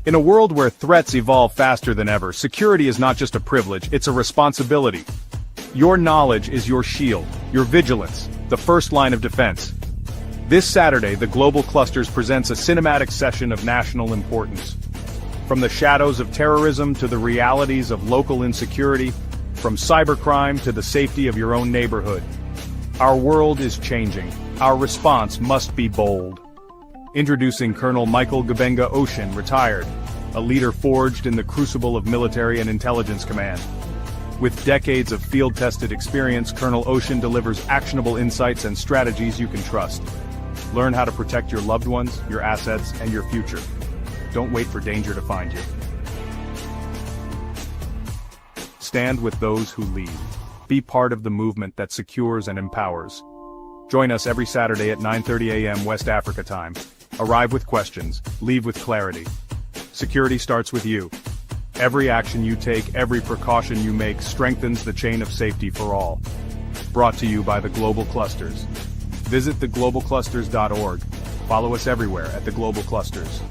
In a world where threats evolve faster than ever, security is not just a privilege, it's a responsibility. Your knowledge is your shield, your vigilance, the first line of defense. This Saturday, the Global Clusters presents a cinematic session of national importance. From the shadows of terrorism to the realities of local insecurity, from cybercrime to the safety of your own neighborhood. Our world is changing. Our response must be bold. Introducing Colonel Michael Gbenga Oshin, retired, a leader forged in the crucible of military and intelligence command. With decades of field-tested experience, Colonel Oshin delivers actionable insights and strategies you can trust. Learn how to protect your loved ones, your assets, and your future. Don't wait for danger to find you. Stand with those who lead. Be part of the movement that secures and empowers. Join us every Saturday at 9:30 a.m. West Africa time. Arrive with questions, leave with clarity. Security starts with you. Every action you take, every precaution you make strengthens the chain of safety for all. Brought to you by the Global Clusters. Visit theglobalclusters.org. Follow us everywhere at the Global Clusters.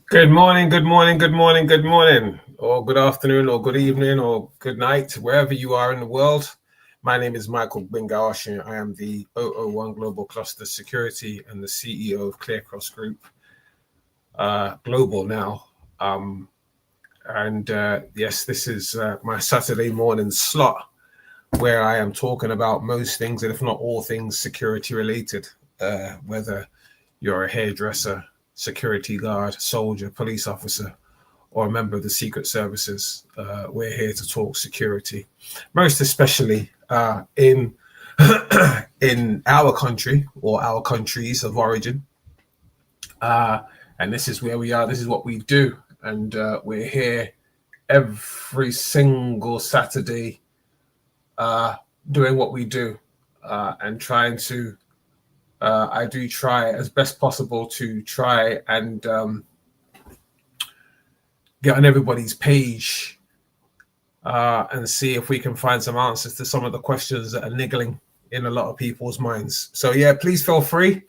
Good morning, good morning, good morning, good morning, or good afternoon, or good evening, or good night, wherever you are in the world. My name is Michael Gbenga Oshin. I am the 001 Global Cluster Security and the CEO of Clearcross Group Global now. Yes, this is my Saturday morning slot where I am talking about most things, and if not all things, security related, whether you're a hairdresser, security guard, soldier, police officer, or a member of the secret services. We're here to talk security, most especially in in our country or our countries of origin. And this is where we are. This is what we do, and we're here every single Saturday doing what we do and trying to I do try as best possible to try and get on everybody's page and see if we can find some answers to some of the questions that are niggling in a lot of people's minds. So yeah, please feel free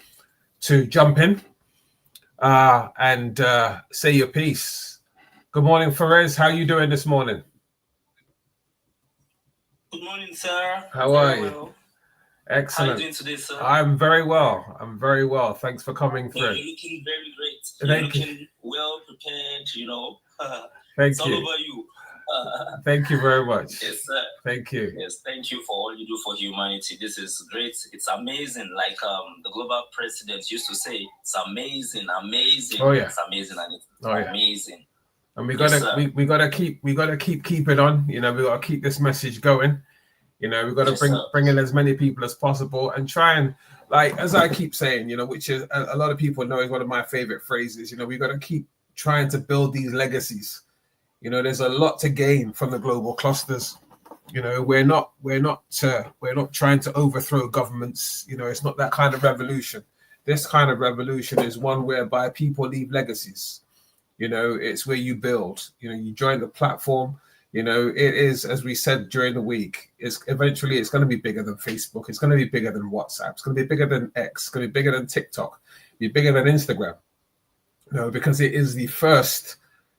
to jump in and say your piece. Good morning, Fares. How are you doing this morning? Good morning, sir. How are you? Excellent. How are you doing today, sir? I'm very well. I'm very well. Thanks for coming through. You're looking very great. You're looking well prepared, you know. Thank it's you. all over you. Thank you very much. Yes, sir. Thank you. Yes, thank you for all you do for humanity. This is great. It's amazing. Like the global president used to say, it's amazing, amazing. Oh yeah. It's amazing and it's amazing. And we gotta keep it on. You know, we gotta keep this message going. You know, we've got to bring in as many people as possible and try and, like, as I keep saying, you know, which is a lot of people know is one of my favorite phrases. You know, we've got to keep trying to build these legacies. You know, there's a lot to gain from the global clusters. You know, we're not trying to overthrow governments. You know, it's not that kind of revolution. This kind of revolution is one whereby people leave legacies. You know, it's where you build. You know, you join the platform. You know, it is, as we said during the week, eventually it's going to be bigger than Facebook. It's going to be bigger than WhatsApp. It's going to be bigger than X. It's going to be bigger than TikTok. Be bigger than Instagram. You know, because it is the first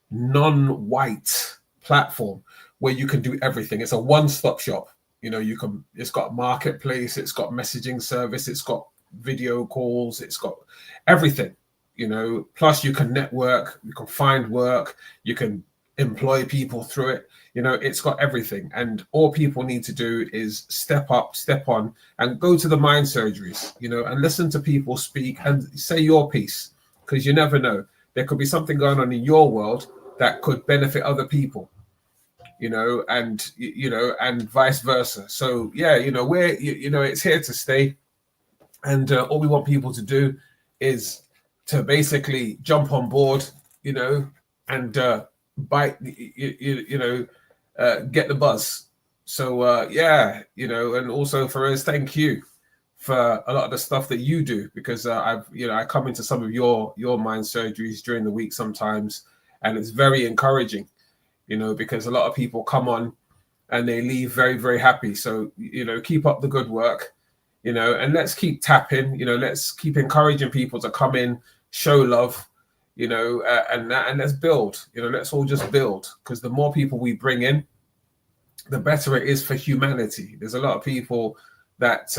non-white platform where you can do everything. It's a one-stop shop. You know, it's got marketplace, it's got messaging service, it's got video calls, it's got everything. You know, plus you can network, you can find work, you can employ people through it. You know, it's got everything, and all people need to do is step up, step on, and go to the mind surgeries, you know, and listen to people speak and say your piece, because you never know, there could be something going on in your world that could benefit other people, you know, and vice versa. So yeah, you know, it's here to stay, and all we want people to do is to basically jump on board, you know, and get the buzz. So yeah, you know, and also for us, thank you for a lot of the stuff that you do, because I come into some of your mind surgeries during the week sometimes, and it's very encouraging, you know, because a lot of people come on and they leave very, very happy. So, you know, keep up the good work, you know, and let's keep tapping, you know, let's keep encouraging people to come in, show love, you know, and let's build, you know, let's all just build, because the more people we bring in, the better it is for humanity. There's a lot of people that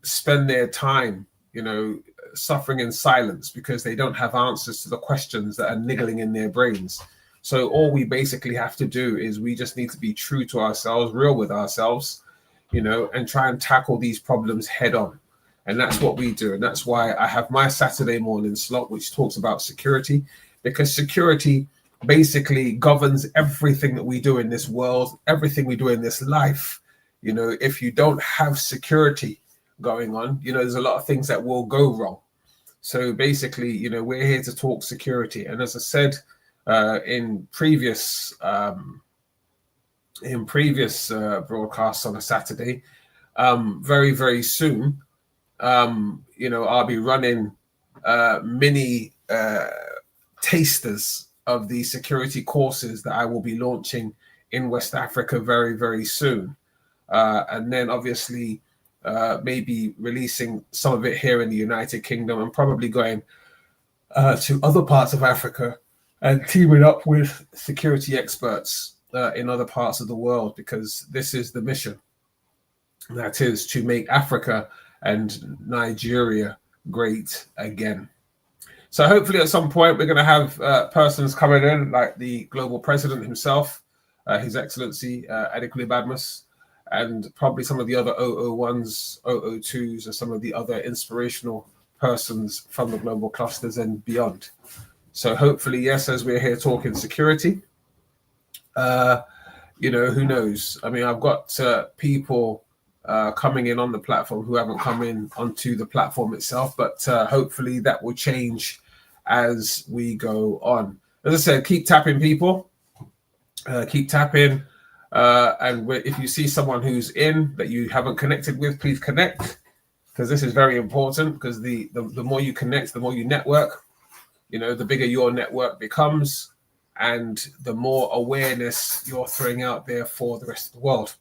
spend their time, you know, suffering in silence because they don't have answers to the questions that are niggling in their brains. So all we basically have to do is we just need to be true to ourselves, real with ourselves, you know, and try and tackle these problems head on. And that's what we do. And that's why I have my Saturday morning slot, which talks about security, because security basically governs everything that we do in this world, everything we do in this life. You know, if you don't have security going on, you know, there's a lot of things that will go wrong. So basically, you know, we're here to talk security. And as I said in previous broadcasts on a Saturday, very, very soon, you know, I'll be running mini tasters of the security courses that I will be launching in West Africa very, very soon. And then obviously maybe releasing some of it here in the United Kingdom, and probably going to other parts of Africa and teaming up with security experts in other parts of the world, because this is the mission. That is to make Africa and Nigeria great again. So hopefully at some point we're going to have persons coming in like the global president himself, His Excellency Adekunle Badmus, and probably some of the other 001s, 002s, and some of the other inspirational persons from the global clusters and beyond. So hopefully, yes, as we're here talking security, you know, who knows? I mean, I've got people coming in on the platform who haven't come in onto the platform itself, but hopefully that will change as we go on. As I said, keep tapping people, keep tapping. And if you see someone who's in that you haven't connected with, please connect, because this is very important, because the more you connect, the more you network, you know, the bigger your network becomes, and the more awareness you're throwing out there for the rest of the world.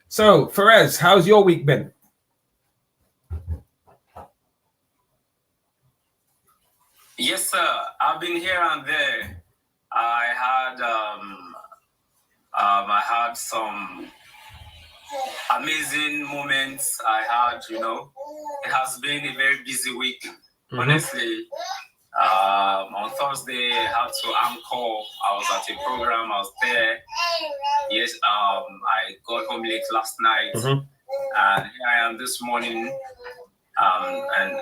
So, Ferez, how's your week been? Yes, sir. I've been here and there. I had some amazing moments. You know, it has been a very busy week, honestly. On Thursday, I had to anchor. I was at a program. I was there. Yes, I got home late last night, and here I am this morning. And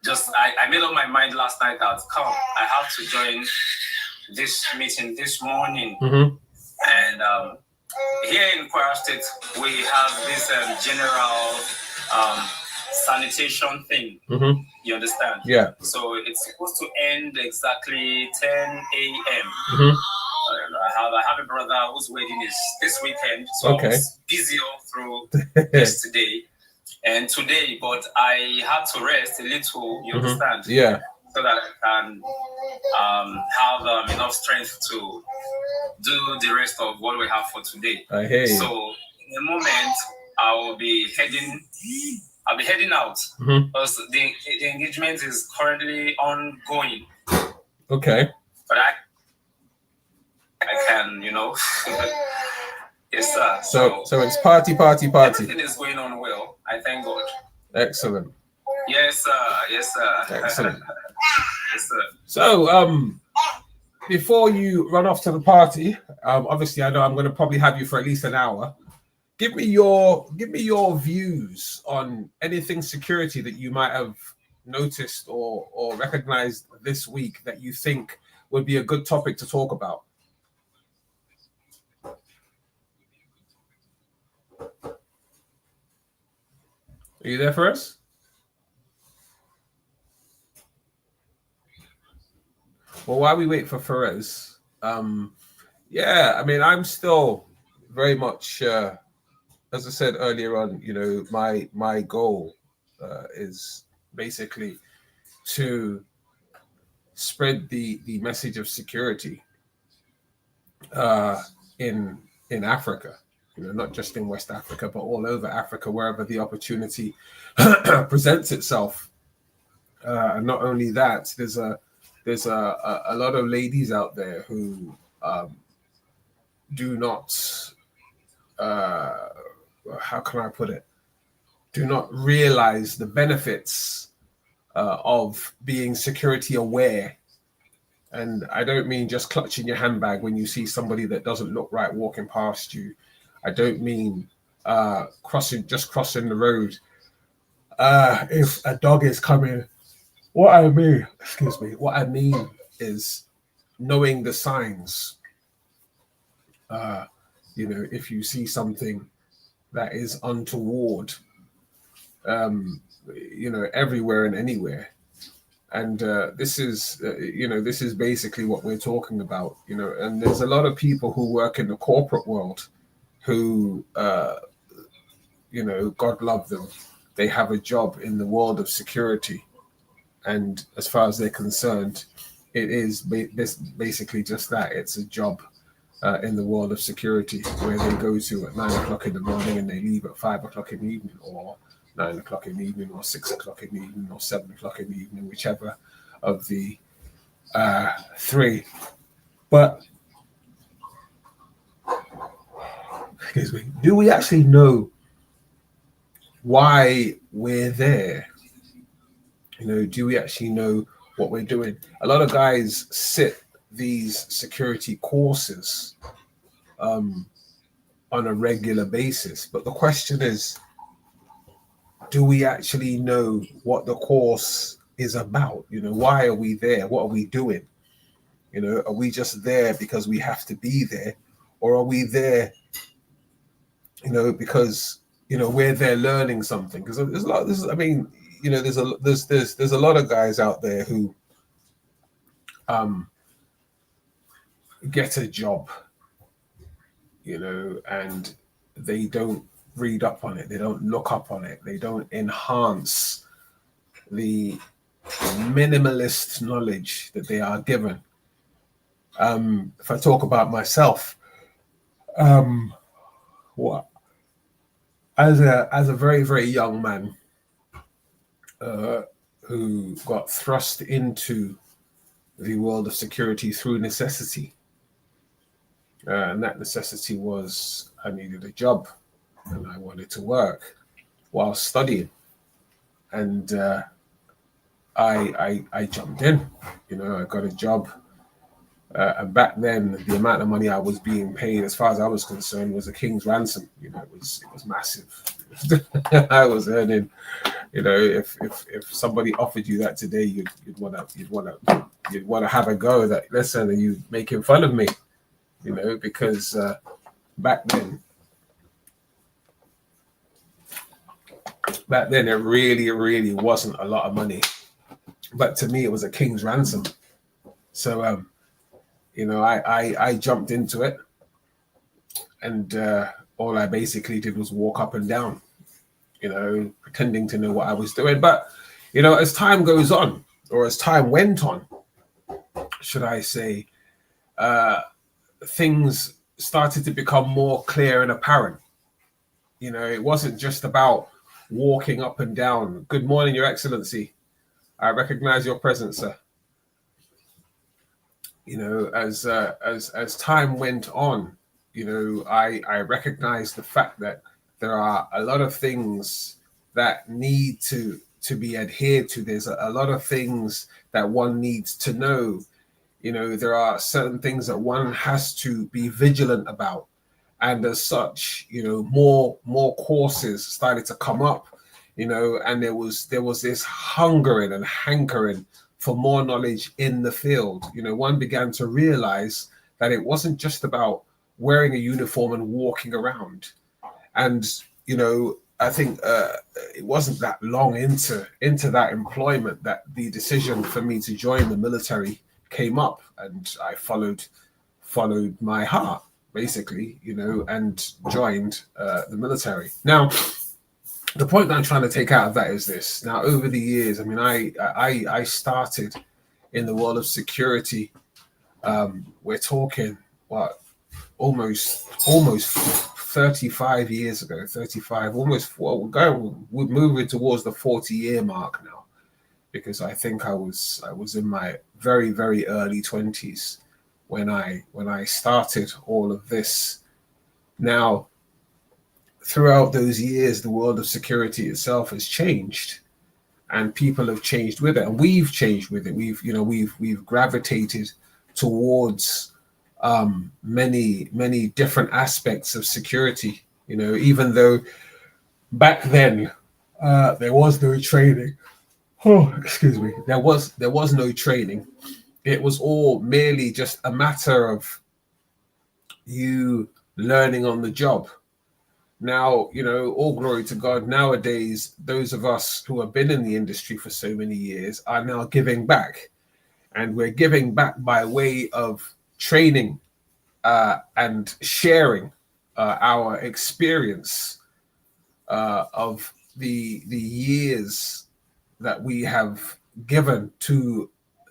just I made up my mind last night that I have to join this meeting this morning. And here in Kwara State, we have this general sanitation thing. You understand? Yeah. So it's supposed to end exactly 10 a.m. I have a brother whose wedding is this weekend, so I was busy all through yesterday and today, but I had to rest a little. You understand? Yeah. So that I can have enough strength to do the rest of what we have for today. I hear you. So in a moment, I'll be heading out because the engagement is currently ongoing. Okay. But I can, you know. Yes, sir. So it's party. Everything is going on well. I thank God. Excellent. Yes, sir. Yes, sir. Excellent. Yes, sir. So before you run off to the party, obviously I know I'm going to probably have you for at least an hour. Give me your views on anything security that you might have noticed or recognized this week that you think would be a good topic to talk about. Are you there for us? Well, while we wait for Ferez, yeah, I mean, I'm still very much, as I said earlier on, you know, my goal is basically to spread the message of security. in Africa, not just in West Africa, but all over Africa, wherever the opportunity presents itself. And not only that, there's a lot of ladies out there who do not, how can I put it, do not realize the benefits of being security aware. And I don't mean just clutching your handbag when you see somebody that doesn't look right walking past you. I don't mean crossing the road if a dog is coming. What I mean is knowing the signs. If you see something that is untoward, everywhere and anywhere. And this is basically what we're talking about, and there's a lot of people who work in the corporate world who, God love them. They have a job in the world of security. And as far as they're concerned, it is basically just that. It's a job in the world of security where they go to at 9 o'clock in the morning and they leave at 5 o'clock in the evening, or 9 o'clock in the evening, or 6 o'clock in the evening, or 7 o'clock in the evening, whichever of the three. But, do we actually know why we're there? Do we actually know what we're doing? A lot of guys sit these security courses on a regular basis, but the question is, do we actually know what the course is about? Why are we there? What are we doing? Are we just there because we have to be there, or are we there, because we're there learning something? Because there's a lot. There's a lot of guys out there who get a job, and they don't read up on it, they don't look up on it, they don't enhance the minimalist knowledge that they are given. If I talk about myself, as a very, very young man who got thrust into the world of security through necessity, and that necessity was I needed a job and I wanted to work while studying, and I jumped in. I got a job, and back then the amount of money I was being paid, as far as I was concerned, was a king's ransom. It was massive. I was earning, if somebody offered you that today, you'd want to have a go. That, listen, are you making fun of me? Because back then it really wasn't a lot of money, but to me it was a king's ransom. So I jumped into it, and all I basically did was walk up and down, pretending to know what I was doing. But as time goes on, or as time went on, should I say, things started to become more clear and apparent. It wasn't just about walking up and down. Good morning, Your Excellency. I recognize your presence, sir. As time went on, I recognized the fact that there are a lot of things that need to be adhered to. There's a lot of things that one needs to know. There are certain things that one has to be vigilant about. And as such, more courses started to come up, and there was this hungering and hankering for more knowledge in the field. One began to realize that it wasn't just about wearing a uniform and walking around. And, I think it wasn't that long into that employment that the decision for me to join the military came up, and I followed my heart, basically, and joined the military. Now, the point that I'm trying to take out of that is this. Now, over the years, I started in the world of security. We're talking, almost 35 years ago, 35, almost, well, we're moving towards the 40-year mark now, because I think I was in my very, very early 20s when I started all of this. Now, throughout those years, the world of security itself has changed, and people have changed with it, and we've changed with it. We've gravitated towards many different aspects of security. Even though back then there was no training. Oh, excuse me. There was no training. It was all merely just a matter of you learning on the job. Now, all glory to God. Nowadays, those of us who have been in the industry for so many years are now giving back. And we're giving back by way of training and sharing our experience of the years that we have given to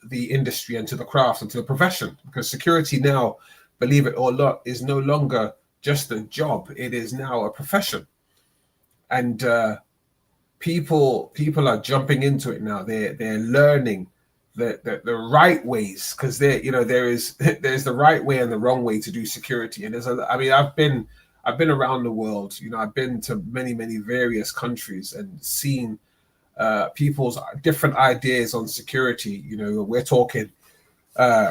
the industry and to the craft and to the profession. Because security now, believe it or not, is no longer just a job. It is now a profession, and people are jumping into it now. They're learning the right ways, because there's the right way and the wrong way to do security. And I've been around the world. I've been to many various countries and seen people's different ideas on security. We're talking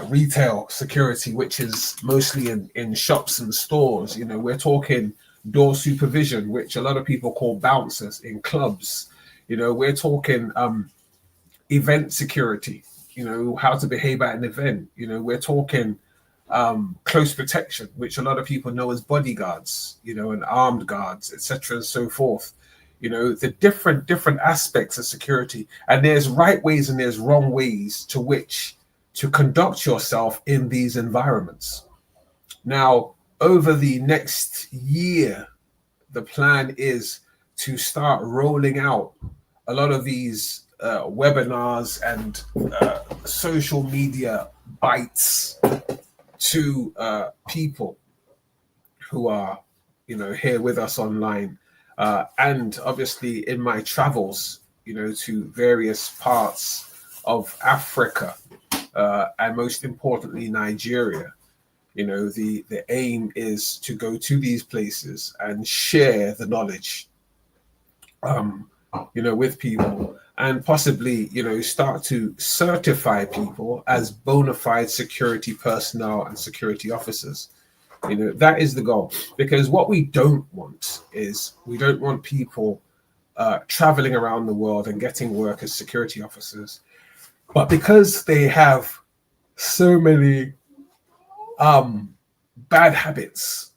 retail security, which is mostly in shops and stores. We're talking door supervision, which a lot of people call bouncers in clubs. We're talking event security, how to behave at an event. We're talking close protection, which a lot of people know as bodyguards, and armed guards, etc., and so forth. The different aspects of security, and there's right ways and there's wrong ways to conduct yourself in these environments. Now, over the next year, the plan is to start rolling out a lot of these webinars and social media bites to people who are, here with us online, and obviously in my travels, to various parts of Africa, and most importantly Nigeria. The aim is to go to these places and share the knowledge with people, and possibly start to certify people as bona fide security personnel and security officers. That is the goal, because what we don't want is people traveling around the world and getting work as security officers, but because they have so many bad habits,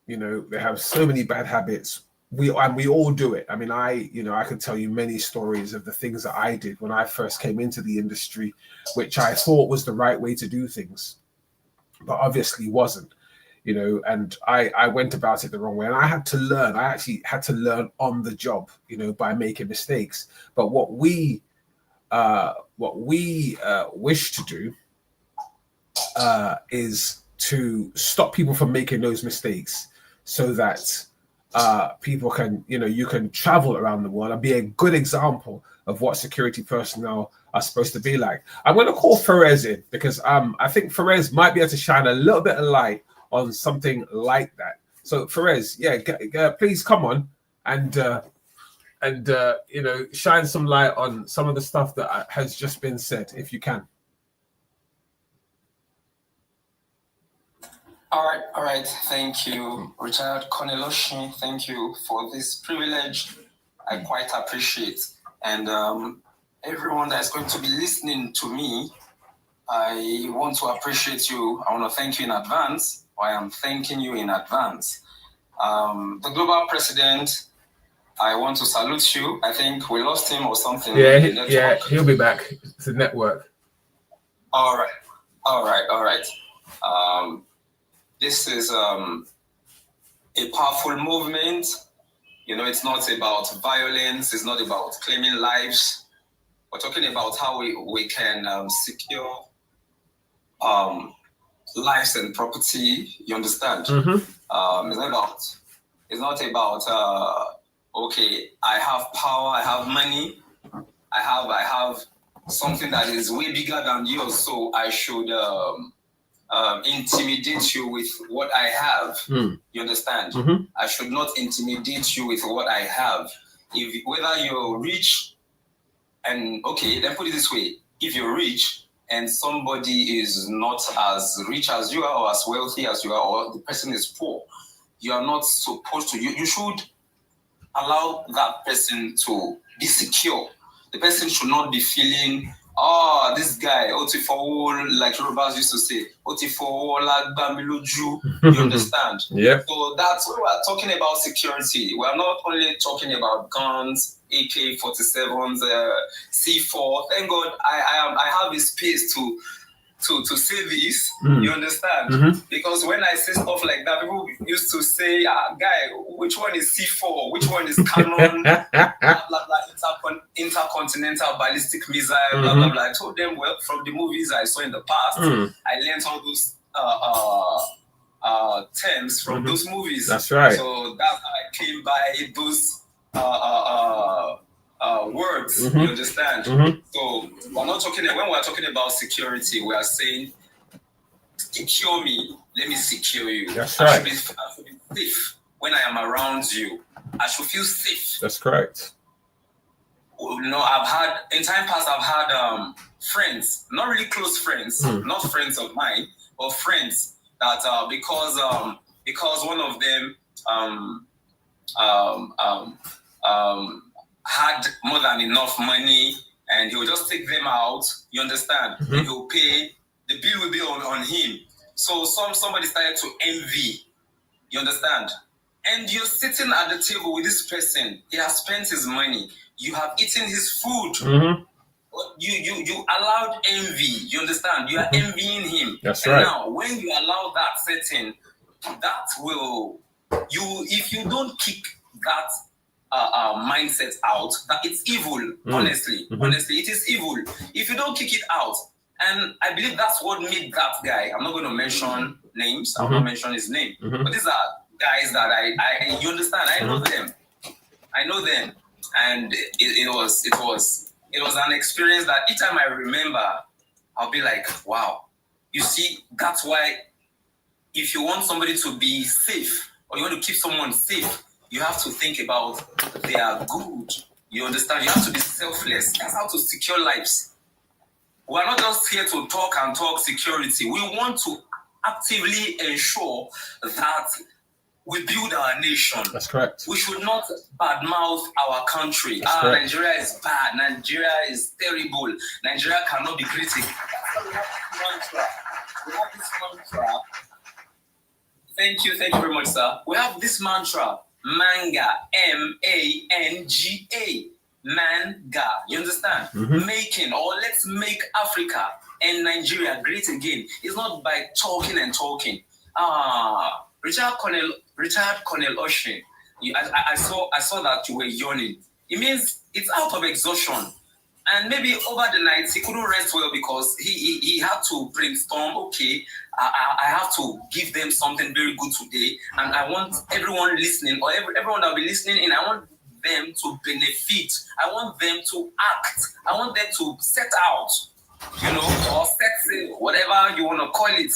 they have so many bad habits. We all do it. I can tell you many stories of the things that I did when I first came into the industry, which I thought was the right way to do things, but obviously wasn't. And I went about it the wrong way, and I had to learn. I actually had to learn on the job, by making mistakes. But what we wish to do is to stop people from making those mistakes, so that people can, you can travel around the world and be a good example of what security personnel are supposed to be like. I'm going to call Ferez in, because I think Ferez might be able to shine a little bit of light on something like that. So Ferez, please come on and shine some light on some of the stuff that has just been said, if you can. All right. Thank you, Retired Colonel Oshin. Thank you for this privilege. I quite appreciate. And everyone that's going to be listening to me, I want to appreciate you. I want to thank you in advance. I am thanking you in advance. The global president, I want to salute you. I think we lost him or something. Yeah, he'll be back. It's a network. All right. This is a powerful movement. It's not about violence. It's not about claiming lives. We're talking about how we can secure lives and property. You understand? It's not about okay, I have power, I have money, I have something that is way bigger than yours, so I should intimidate you with what I have. You understand? I should not intimidate you with what I have. If whether you're rich and okay, then put it this way: if you're rich and somebody is not as rich as you are, or as wealthy as you are, or the person is poor, you are not supposed to. You should allow that person to be secure. The person should not be feeling, oh, this guy, Otifo, like Yorubas used to say, Otifo, you understand? Yeah. So that's what we're talking about security. We're not only talking about guns, AK-47s, C4. Thank God I have a space to say this, you understand? Because when I say stuff like that, people used to say, guy, which one is C4? Which one is Canon? blah, blah, blah, intercontinental ballistic missile, blah, blah, blah. I told them, well, from the movies I saw in the past, I learned all those terms from those movies. That's right. So that's how I came by those words, you understand? So we're not talking, when we're talking about security, we are saying, secure me, let me secure you. That's right. I should be safe when I am around you. I should feel safe. That's correct. You know, in time past, I've had friends, not really close friends, not friends of mine, but friends that because one of them had more than enough money, and he'll just take them out, you understand? And he'll pay, the bill will be on him. So somebody started to envy, you understand? And you're sitting at the table with this person, he has spent his money, you have eaten his food, you allowed envy, you understand? You are envying him. That's and right. Now, when you allow that setting, that will, if you don't kick that mindset out, that it's evil. Honestly, it is evil if you don't kick it out. And I believe that's what made that guy, I'm not going to mention names, I'll not mention his name, but these are guys that I you understand, I know them, and it was an experience that each time I remember, I'll be like, wow. You see, that's why if you want somebody to be safe, or you want to keep someone safe, you have to think about they are good. You understand? You have to be selfless. That's how to secure lives. We're not just here to talk security. We want to actively ensure that we build our nation. That's correct. We should not badmouth our country. Nigeria is bad. Nigeria is terrible. Nigeria cannot be great. We have this mantra. Thank you very much, sir. We have this mantra. Manga, M-A-N-G-A, manga, you understand? Making, or let's make Africa and Nigeria great again. It's not by talking and talking. Retired Colonel Oshin, I saw that you were yawning. It means it's out of exhaustion. And maybe over the night, he couldn't rest well because he had to brainstorm, okay, I have to give them something very good today. And I want everyone listening, or everyone that will be listening in, I want them to benefit. I want them to act. I want them to set out, you know, or set sail, whatever you want to call it.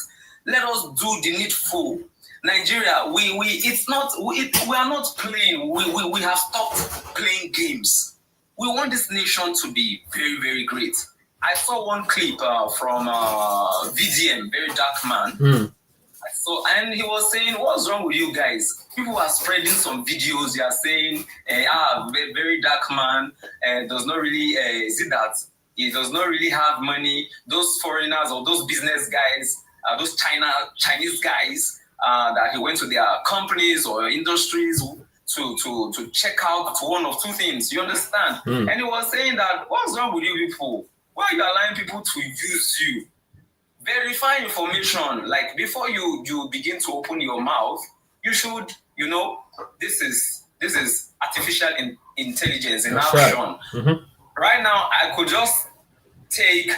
Let us do the needful. Nigeria, we are not playing. We have stopped playing games. We want this nation to be very, very great. I saw one clip from VDM, Very Dark Man. And he was saying, what's wrong with you guys? People are spreading some videos. They are saying, Very Dark Man does not really, is it that he does not really have money? Those foreigners or those business guys, those Chinese guys, that he went to their companies or industries to check out one of two things, you understand? And he was saying that, what's wrong with you people? Why are you allowing people to use you? Verify information. Like, before you begin to open your mouth, you should, you know, this is artificial intelligence in action. Right now, I could just take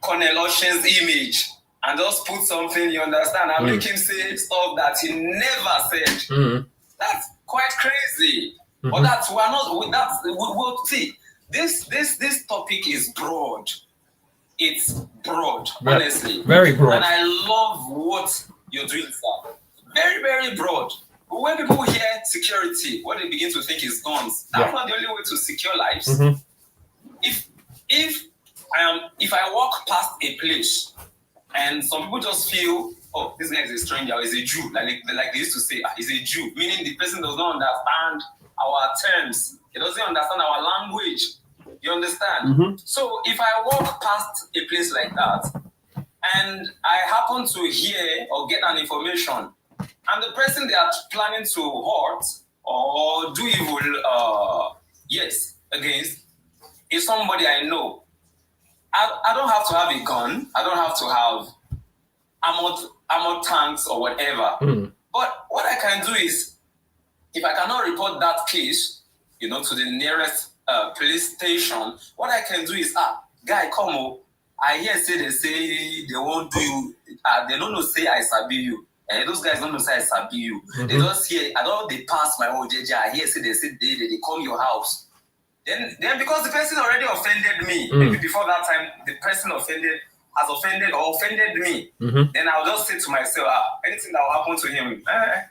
Colonel Oshin's image and just put something, you understand, and make him say stuff that he never said. That's quite crazy. But that's we're not. That's we'll see. This topic is broad. It's broad, honestly. Very broad. And I love what you're doing, sir. Very, very broad. But when people hear security, what they begin to think is guns. That's not the only way to secure lives. If I walk past a place and some people just feel, oh, this guy is a stranger, or is a Jew, like they used to say, he's a Jew, meaning the person does not understand our terms. He doesn't understand our language. You understand? So if I walk past a place like that and I happen to hear or get an information, and the person they are planning to hurt or do evil, against, is somebody I know, I don't have to have a gun. I don't have to have armored tanks or whatever. But what I can do is, if I cannot report that case, to the nearest police station, what I can do is, guy, come on. I hear they say they won't do you. They don't know say I sabi you. Those guys don't know say I sabi you. They just hear, I don't know they pass my old JJ. I hear they come your house. Then because the person already offended me, maybe before that time, the person has offended me. Then I'll just say to myself, anything that will happen to him,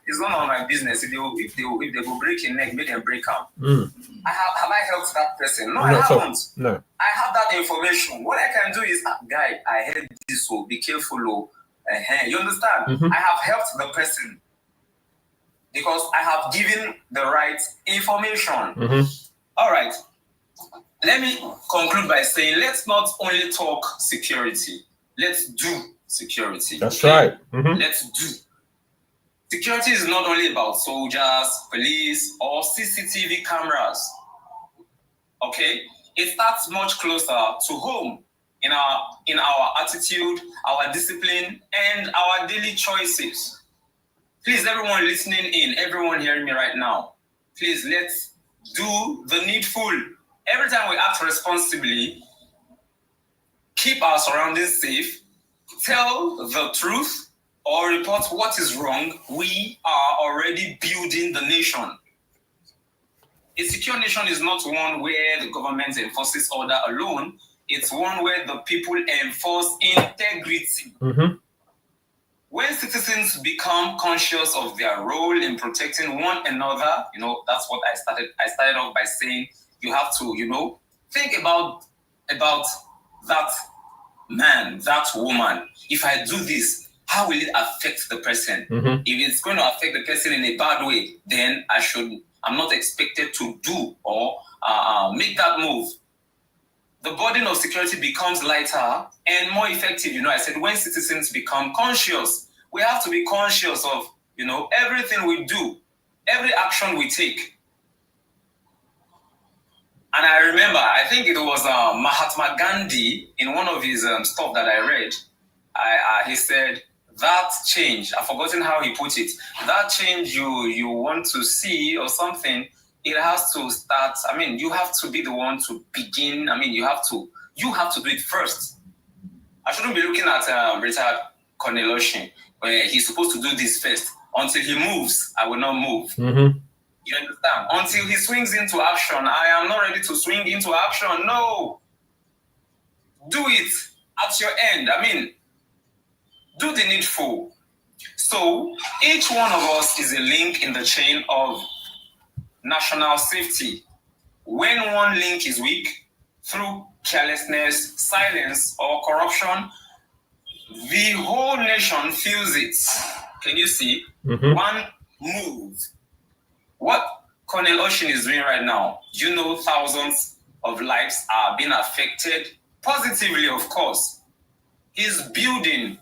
it's none of my business. If they go break his neck, make them break him. Have I helped that person? No, I haven't. No. I have that information. What I can do is, guy, I heard this, so be careful. You understand? I have helped the person because I have given the right information. All right. Let me conclude by saying, let's not only talk security. Let's do security. That's right. Let's do. Security is not only about soldiers, police, or CCTV cameras. Okay? It starts much closer to home in our attitude, our discipline, and our daily choices. Please, everyone listening in, everyone hearing me right now, please, let's do the needful. Every time we act responsibly, keep our surroundings safe, tell the truth, or report what is wrong, we are already building the nation. A secure nation is not one where the government enforces order alone. It's one where the people enforce integrity. When citizens become conscious of their role in protecting one another, that's what I started off by saying. You have to, think about that man, that woman. If I do this, how will it affect the person? If it's going to affect the person in a bad way, then I'm not expected to do or make that move. The burden of security becomes lighter and more effective. I said when citizens become conscious, we have to be conscious of, everything we do, every action we take. And I remember, I think it was Mahatma Gandhi, in one of his stuff that I read, he said, that change, I've forgotten how he put it, that change you want to see or something, it has to start, you have to be the one to begin, you have to do it first. I shouldn't be looking at retired Colonel Oshin, where he's supposed to do this first. Until he moves, I will not move. You understand? Until he swings into action, I am not ready to swing into action. No. Do it at your end. Do the needful. So, each one of us is a link in the chain of national safety. When one link is weak, through carelessness, silence, or corruption, the whole nation feels it. Can you see? One move. What Colonel Oshin is doing right now, thousands of lives are being affected positively, of course. He's building.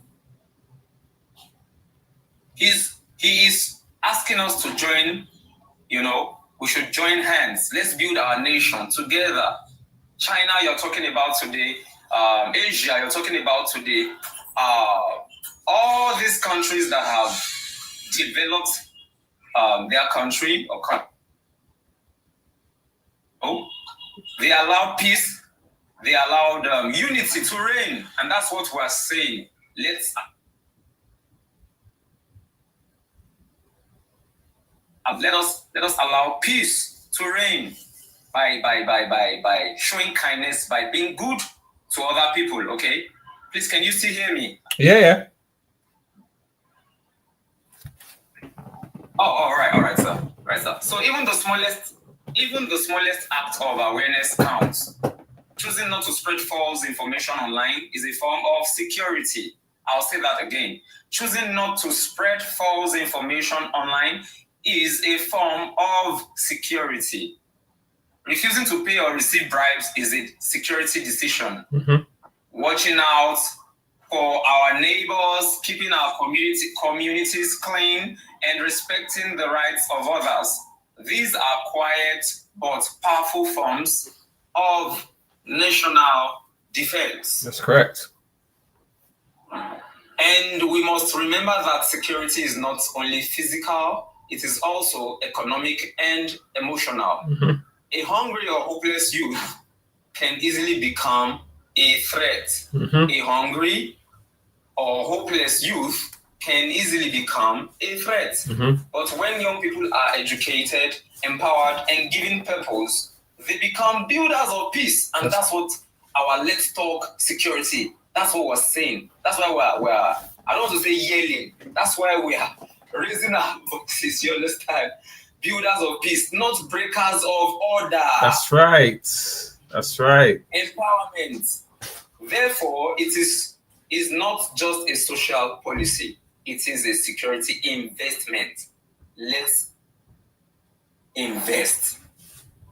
He is asking us to join, we should join hands. Let's build our nation together. China, you're talking about today. Asia, you're talking about today. All these countries that have developed their country, they allowed peace, they allowed unity to reign, and that's what we're saying. let us allow peace to reign by showing kindness, by being good to other people. Okay, please, can you still hear me? Yeah. All right, sir. Right, sir. So even the smallest act of awareness counts. Choosing not to spread false information online is a form of security. I'll say that again. Choosing not to spread false information online is a form of security. Refusing to pay or receive bribes is a security decision. Watching out for our neighbors, keeping our communities clean, and respecting the rights of others. These are quiet but powerful forms of national defense. That's correct. And we must remember that security is not only physical, it is also economic and emotional. A hungry or hopeless youth can easily become a threat. A hungry or hopeless youth can easily become a threat. But when young people are educated, empowered, and given purpose, they become builders of peace. And that's what our Let's Talk Security, that's what we're saying. That's why we're I don't want to say yelling. That's why we are raising our voices, you understand? Builders of peace, not breakers of order. That's right. Empowerment. Therefore, it is not just a social policy. It is a security investment. Let's invest.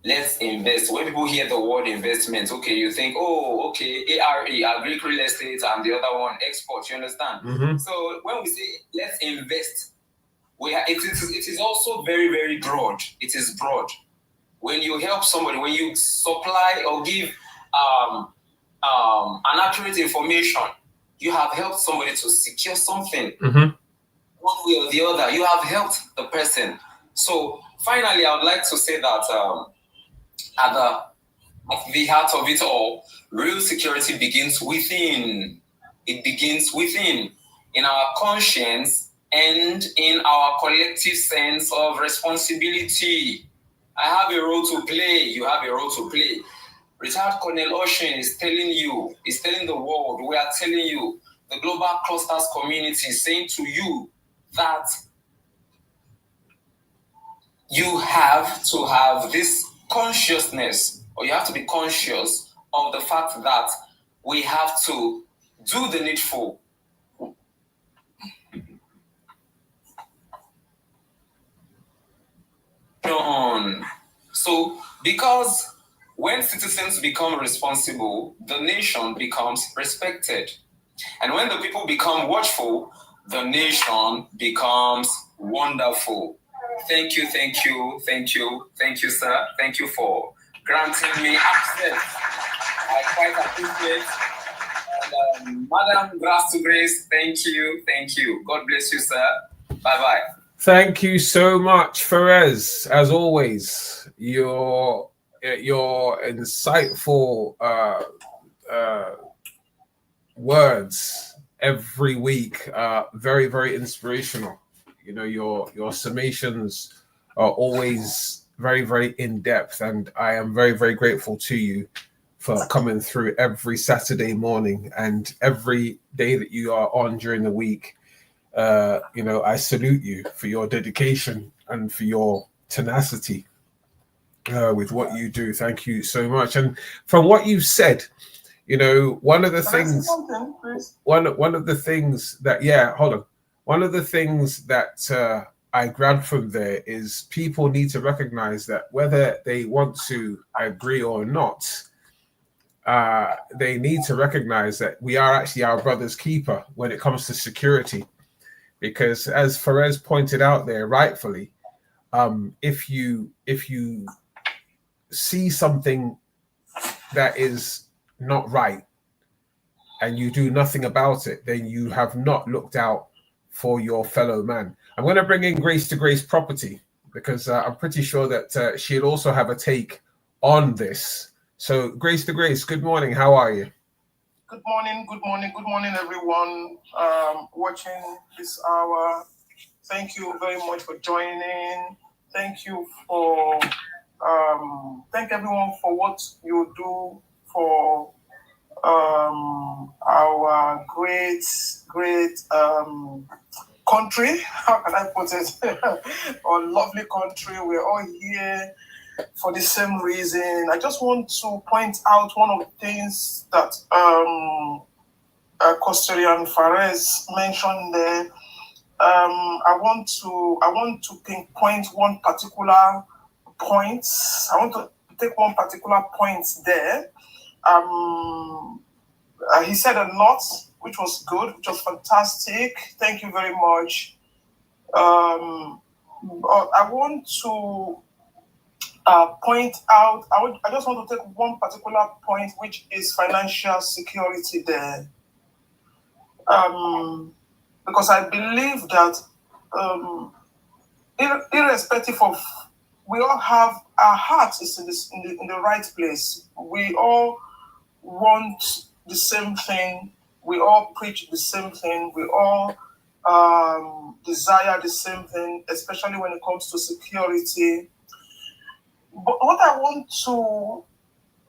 When people hear the word investment, okay, you think, oh, okay, ARE, agric real estate, and the other one, export, you understand? So when we say let's invest, it is also very, very broad. It is broad. When you help somebody, when you supply or give an accurate information, you have helped somebody to secure something. One way or the other, you have helped the person. So finally, I would like to say that at the heart of it all, real security begins within. It begins within, in our conscience and in our collective sense of responsibility. I have a role to play. You have a role to play. Retired Colonel Oshin is telling the world, we are telling you, the global clusters community is saying to you that you have to have this consciousness, or you have to be conscious of the fact that we have to do the needful. So, because when citizens become responsible, the nation becomes respected. And when the people become watchful, the nation becomes wonderful. Thank you, sir. Thank you for granting me access. I quite appreciate. And Madam Grass to Grace, thank you. God bless you, sir. Bye-bye. Thank you so much, Ferez. As always, your insightful words every week are very, very inspirational. You know, your summations are always very, very in depth, and I am very, very grateful to you for coming through every Saturday morning and every day that you are on during the week. You know, I salute you for your dedication and for your tenacity with what you do. Thank you so much. And from what you've said, you know, one of the things that I grabbed from there is people need to recognize that whether they want to agree or not, they need to recognize that we are actually our brother's keeper when it comes to security. Because as Ferez pointed out there rightfully, if you see something that is not right and you do nothing about it, then you have not looked out for your fellow man. I'm going to bring in Grace to Grace Property because I'm pretty sure that she'll also have a take on this. So Grace to Grace, good morning. How are you? Good morning, everyone watching this hour. Thank you very much for joining. Thank you for thank everyone for what you do for our great country. How can I put it? Our lovely country. We're all here for the same reason. I just want to point out one of the things that Costarian Fares mentioned there. I want to pinpoint one particular point. I want to take one particular point there. He said a lot, which was good, which was fantastic. Thank you very much. I want to point out, I just want to take one particular point, which is financial security there. Because I believe that irrespective of, we all have, our heart is in the right place. We all want the same thing. We all preach the same thing. We all desire the same thing, especially when it comes to security. But what I want to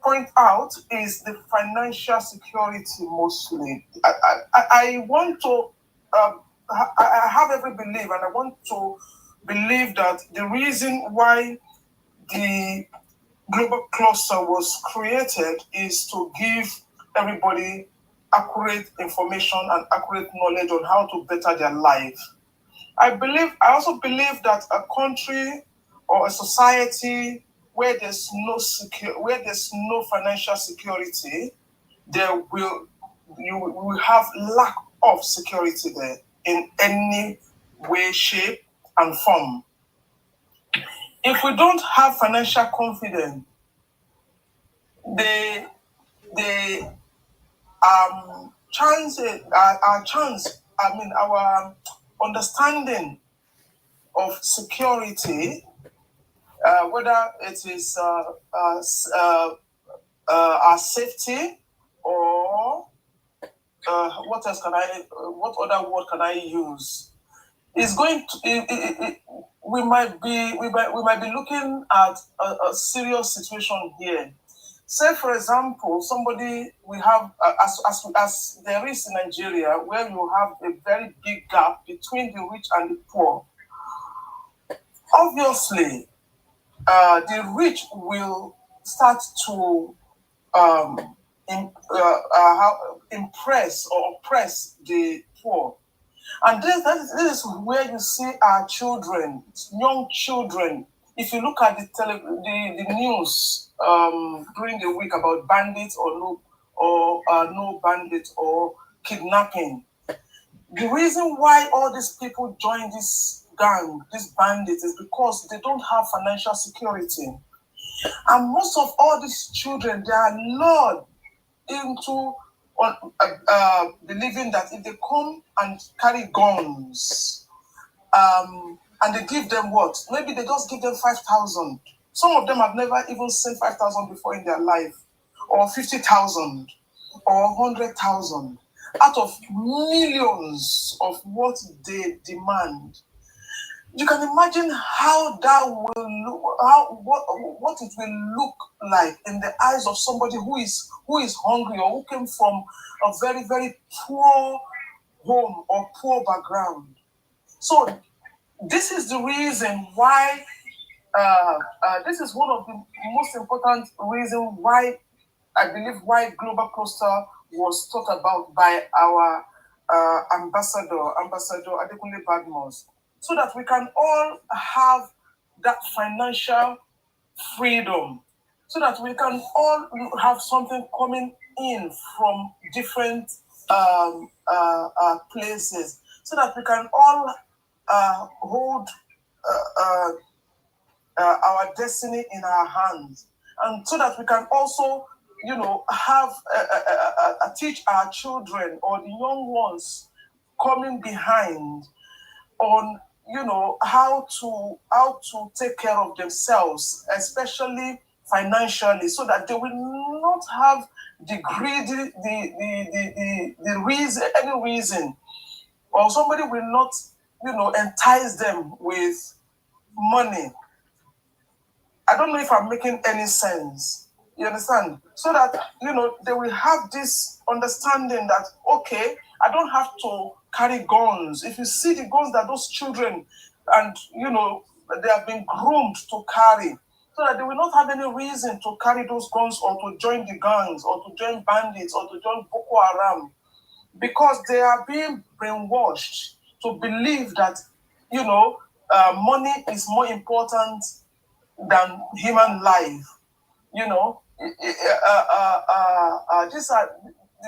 point out is the financial security mostly. I want to, I have every belief, and I want to believe that the reason why the global cluster was created is to give everybody accurate information and accurate knowledge on how to better their life. I also believe that a country or a society where there's no financial security, you will have lack of security there in any way, shape, and form. If we don't have financial confidence, our understanding of security, whether it is our safety or what other word can I use? Is going to we might be looking at a serious situation here. Say, for example, somebody we have as there is in Nigeria, where you have a very big gap between the rich and the poor. Obviously, the rich will start to impress or oppress the poor. And this is where you see our children, young children. If you look at the news during the week about bandits or no bandits or kidnapping, the reason why all these people join this gang, these bandits, is because they don't have financial security. And most of all these children, they are lured into believing that if they come and carry guns, and they give them what? Maybe they just give them 5,000. Some of them have never even seen 5,000 before in their life, or 50,000, or 100,000, out of millions of what they demand. You can imagine how that will look, what it will look like in the eyes of somebody who is hungry or who came from a very, very poor home or poor background. So this is the reason why, this is one of the most important reasons why I believe why Global Cluster was thought about by our ambassador Adekunle Badmus, so that we can all have that financial freedom, so that we can all have something coming in from different places, so that we can all hold our destiny in our hands, and so that we can also, have teach our children or the young ones coming behind on, how to take care of themselves, especially financially, so that they will not have the greedy, the reason, any reason, or somebody will not, entice them with money. I don't know if I'm making any sense. You understand? So that, they will have this understanding that, okay, I don't have to carry guns. If you see the guns that those children and, they have been groomed to carry, so that they will not have any reason to carry those guns or to join the gangs or to join bandits or to join Boko Haram, because they are being brainwashed to believe that, money is more important than human life.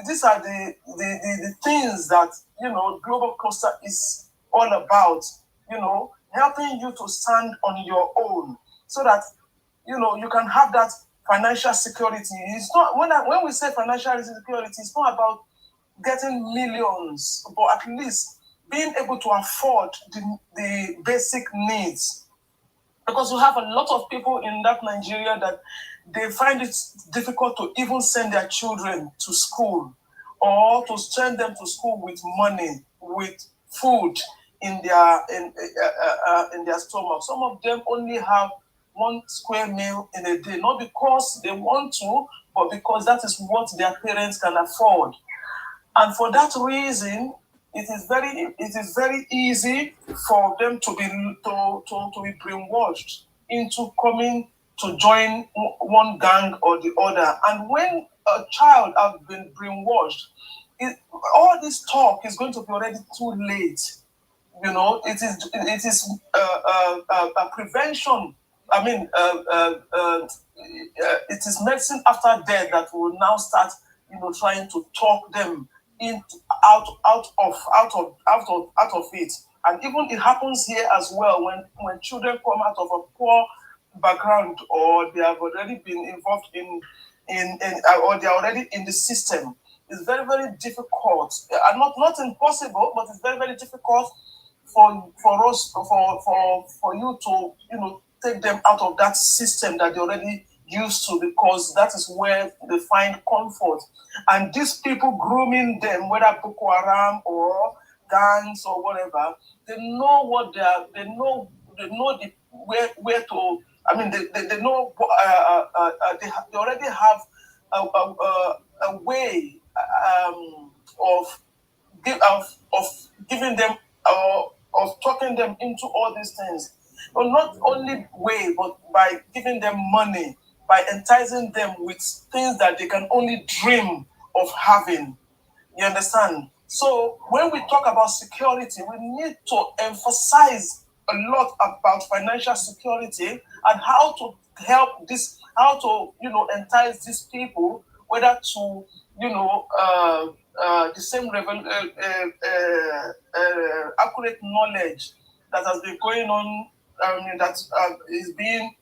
These are the things that, global cluster is all about, helping you to stand on your own so that, you can have that financial security. It's not, when we say financial security, it's not about getting millions, but at least being able to afford the basic needs. Because you have a lot of people in that Nigeria that they find it difficult to even send their children to school or to send them to school with money, with food in their stomach. Some of them only have 1 square meal in a day, not because they want to, but because that is what their parents can afford. And for that reason, it is very easy for them to be brainwashed into coming to join one gang or the other. And when a child has been brainwashed, all this talk is going to be already too late. It is a prevention. I mean, it is medicine after death that will now start, trying to talk them out of it. And even it happens here as well when children come out of a poor background, or they have already been involved in or they are already in the system. It's very, very difficult, and not impossible, but it's very, very difficult for us for you to take them out of that system that they already used to, because that is where they find comfort. And these people grooming them, whether Boko Haram or gangs or whatever, they know what they know where to. I mean, they know they already have a way of giving them of talking them into all these things. But not only way, but by giving them money, by enticing them with things that they can only dream of having. You understand? So when we talk about security, we need to emphasize a lot about financial security and how to help this, how to entice these people, whether to the same accurate knowledge that has been going on, that is being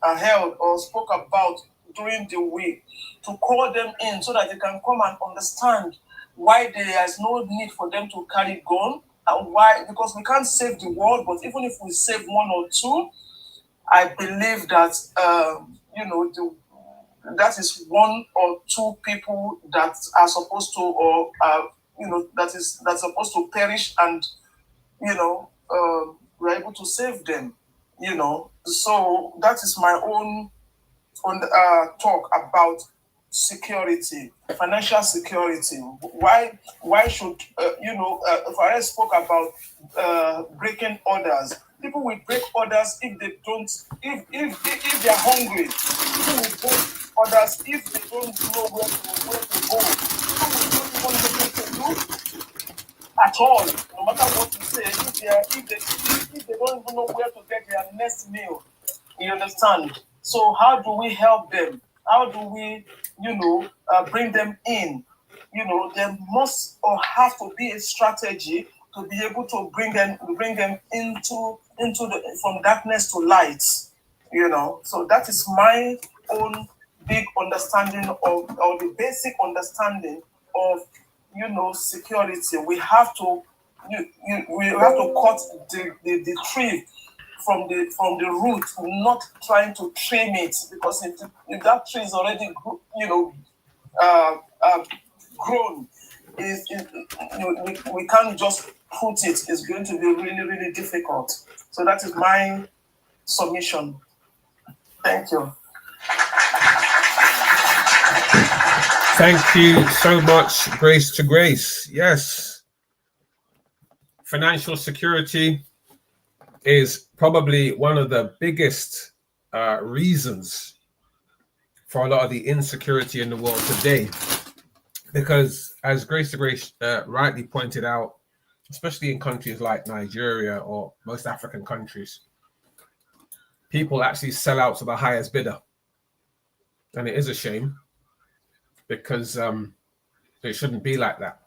held or spoke about during the week, to call them in so that they can come and understand why there is no need for them to carry gun, and why, because we can't save the world, but even if we save 1 or 2, I believe that that is 1 or 2 people that are supposed to, or that's supposed to perish, and we're able to save them. So that is my own talk about security, financial security. Why should Fares spoke about breaking orders. People will break orders if they don't, if they are hungry. People will break orders if they don't know where to go. People will not even know what to do at all. No matter what you say, if they don't even know where to get their next meal. You understand? So how do we help them? How do we, bring them in? There must or have to be a strategy to be able to bring them into from darkness to light. So that is my own big understanding of, or the basic understanding of, security. We have to we have to cut the tree from the root, not trying to trim it, because if that tree is already, grown, we can't just put it. It's going to be really, really difficult. So that is my submission. Thank you. Thank you so much, Grace to Grace. Yes. Financial security is probably one of the biggest reasons for a lot of the insecurity in the world today. Because as Grace to Grace rightly pointed out, especially in countries like Nigeria or most African countries, people actually sell out to the highest bidder. And it is a shame, because it shouldn't be like that.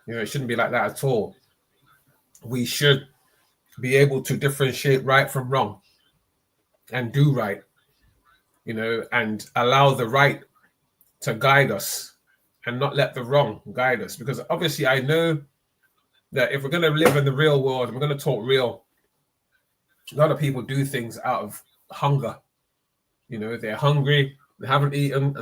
It shouldn't be like that at all. We should be able to differentiate right from wrong and do right, and allow the right to guide us and not let the wrong guide us. Because obviously I know that if we're going to live in the real world and we're going to talk real, a lot of people do things out of hunger. They're hungry, they haven't eaten,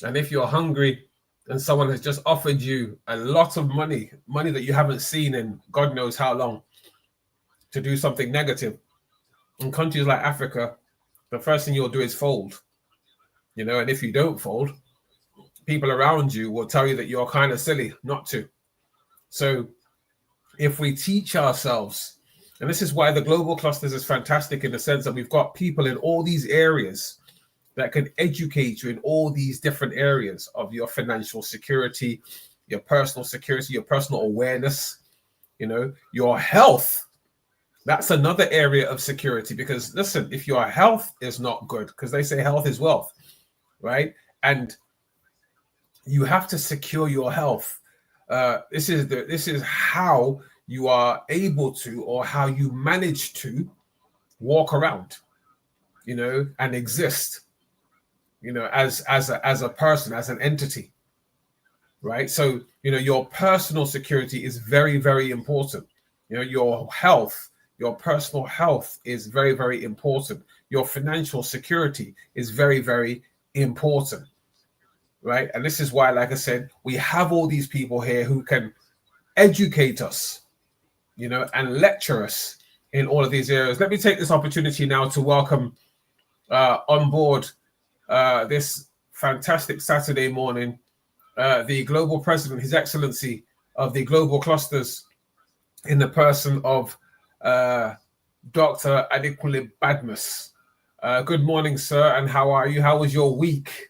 and if you're hungry and someone has just offered you a lot of money that you haven't seen in God knows how long, to do something negative, in countries like Africa, the first thing you'll do is fold. And if you don't fold, people around you will tell you that you're kind of silly not to. So if we teach ourselves, and this is why the global clusters is fantastic, in the sense that we've got people in all these areas that can educate you in all these different areas of your financial security, your personal security, your personal awareness, your health. That's another area of security, because listen, if your health is not good, because they say health is wealth, right? And you have to secure your health. This is how you are able to, or how you manage to walk around, and exist, as a person, as an entity, right? So, your personal security is very, very important. Your health, your personal health is very, very important. Your financial security is very, very important, right? And this is why, like I said, we have all these people here who can educate us, and lecture us in all of these areas. Let me take this opportunity now to welcome on board this fantastic Saturday morning the global president, His Excellency of the Global Clusters, in the person of Dr. Adekunle Badmus. Good morning, sir, and how are you? How was your week?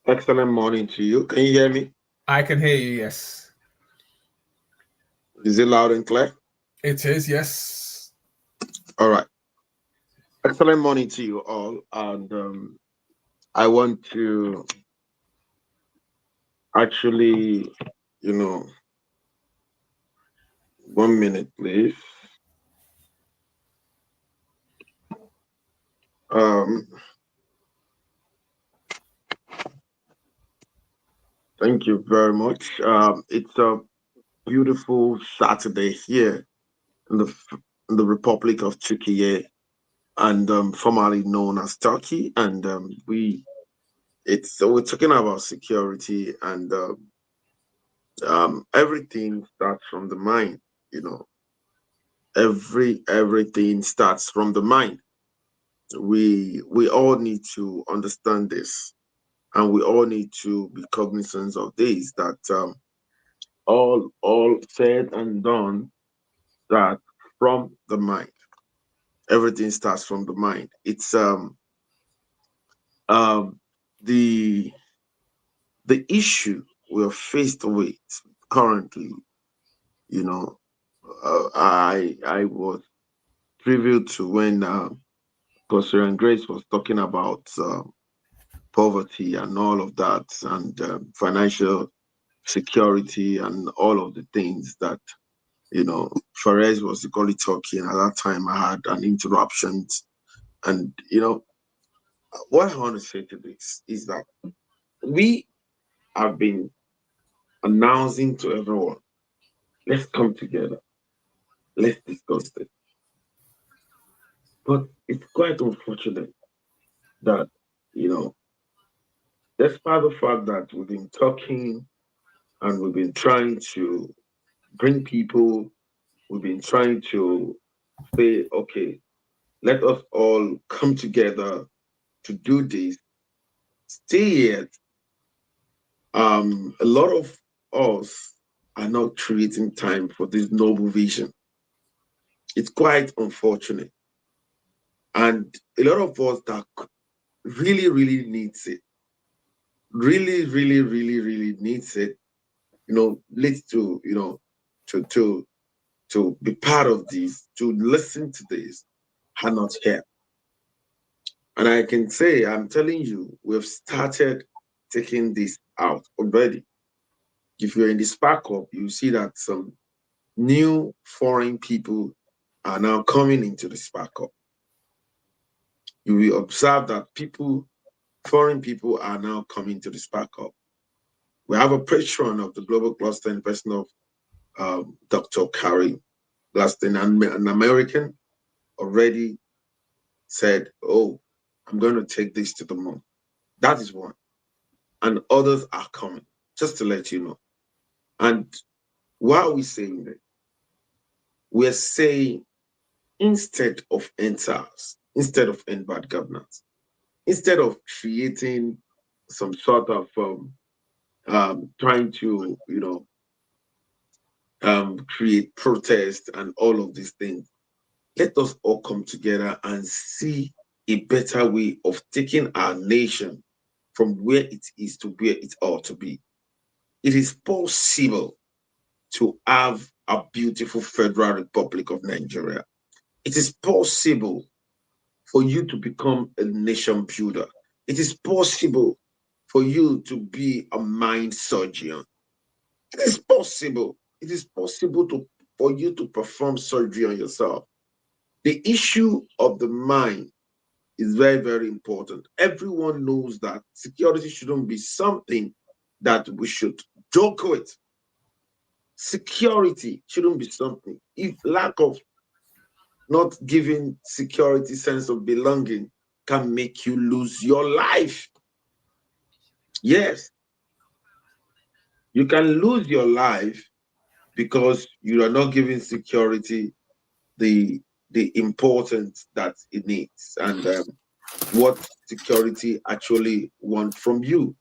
Excellent morning to you. Can you hear me? I can hear you, yes. Is it loud and clear? It is, yes. All right. Excellent morning to you all. And I want to actually, 1 minute, please. Thank you very much. It's a beautiful Saturday here in the Republic of Turkey, and formerly known as Turkey. And we're talking about security, and everything starts from the mind. Everything starts from the mind. We all need to understand this, and we all need to be cognizant of this, that all said and done, that from the mind. Everything starts from the mind. It's the issue we're faced with currently. I was privy to when Professor Grace was talking about poverty and all of that, and financial security and all of the things that, Fares was equally talking. At that time, I had an interruption. And, what I want to say to this is that we have been announcing to everyone, let's come together, let's discuss this. But it's quite unfortunate that, despite the fact that we've been talking and we've been trying to bring people, we've been trying to say, okay, let us all come together to do this. Still yet, a lot of us are not creating time for this noble vision. It's quite unfortunate. And a lot of us that really, really needs it, really, really, really, really needs it, leads to, to be part of this, to listen to this, are not here. And I can say, I'm telling you, we've started taking this out already. If you're in the Spark Up, you see that some new foreign people are now coming into the Spark Up. You will observe that foreign people are now coming to the Spark Up. We have a patron of the Global Cluster in person of Dr. Carrie Glaston, an American, already said, oh, I'm going to take this to the moon. That is one. And others are coming, just to let you know. And why are we saying that? We're saying instead of end SARS, instead of end bad governance, instead of creating some sort of trying to, create protest and all of these things, let us all come together and see a better way of taking our nation from where it is to where it ought to be. It is possible to have a beautiful Federal Republic of Nigeria. It is possible for you to become a nation builder. It is possible for you to be a mind surgeon. It is possible. It is possible for you to perform surgery on yourself. The issue of the mind is very, very important. Everyone knows that security shouldn't be something that we should joke with. Security shouldn't be something. If lack of not giving security sense of belonging can make you lose your life. Yes, you can lose your life because you are not giving security the importance that it needs and what security actually wants from you.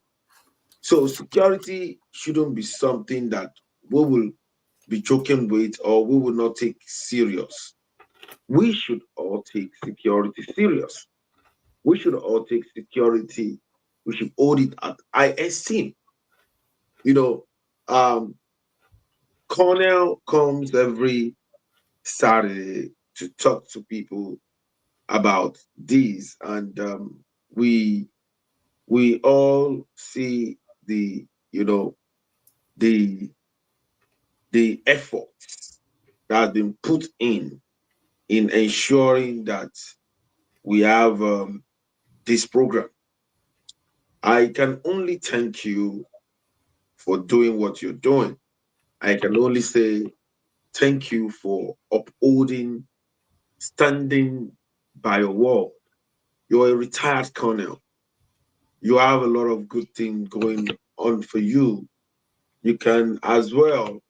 So security shouldn't be something that we will be joking with or we will not take serious. We should all take security serious. We should all take security. We should hold it at high esteem. Colonel comes every Saturday to talk to people about these, and we all see the the efforts that have been put in ensuring that we have this program. I can only thank you for doing what you're doing. I can only say thank you for upholding, standing by your wall. You're a retired colonel. You have a lot of good things going on for you. You can as well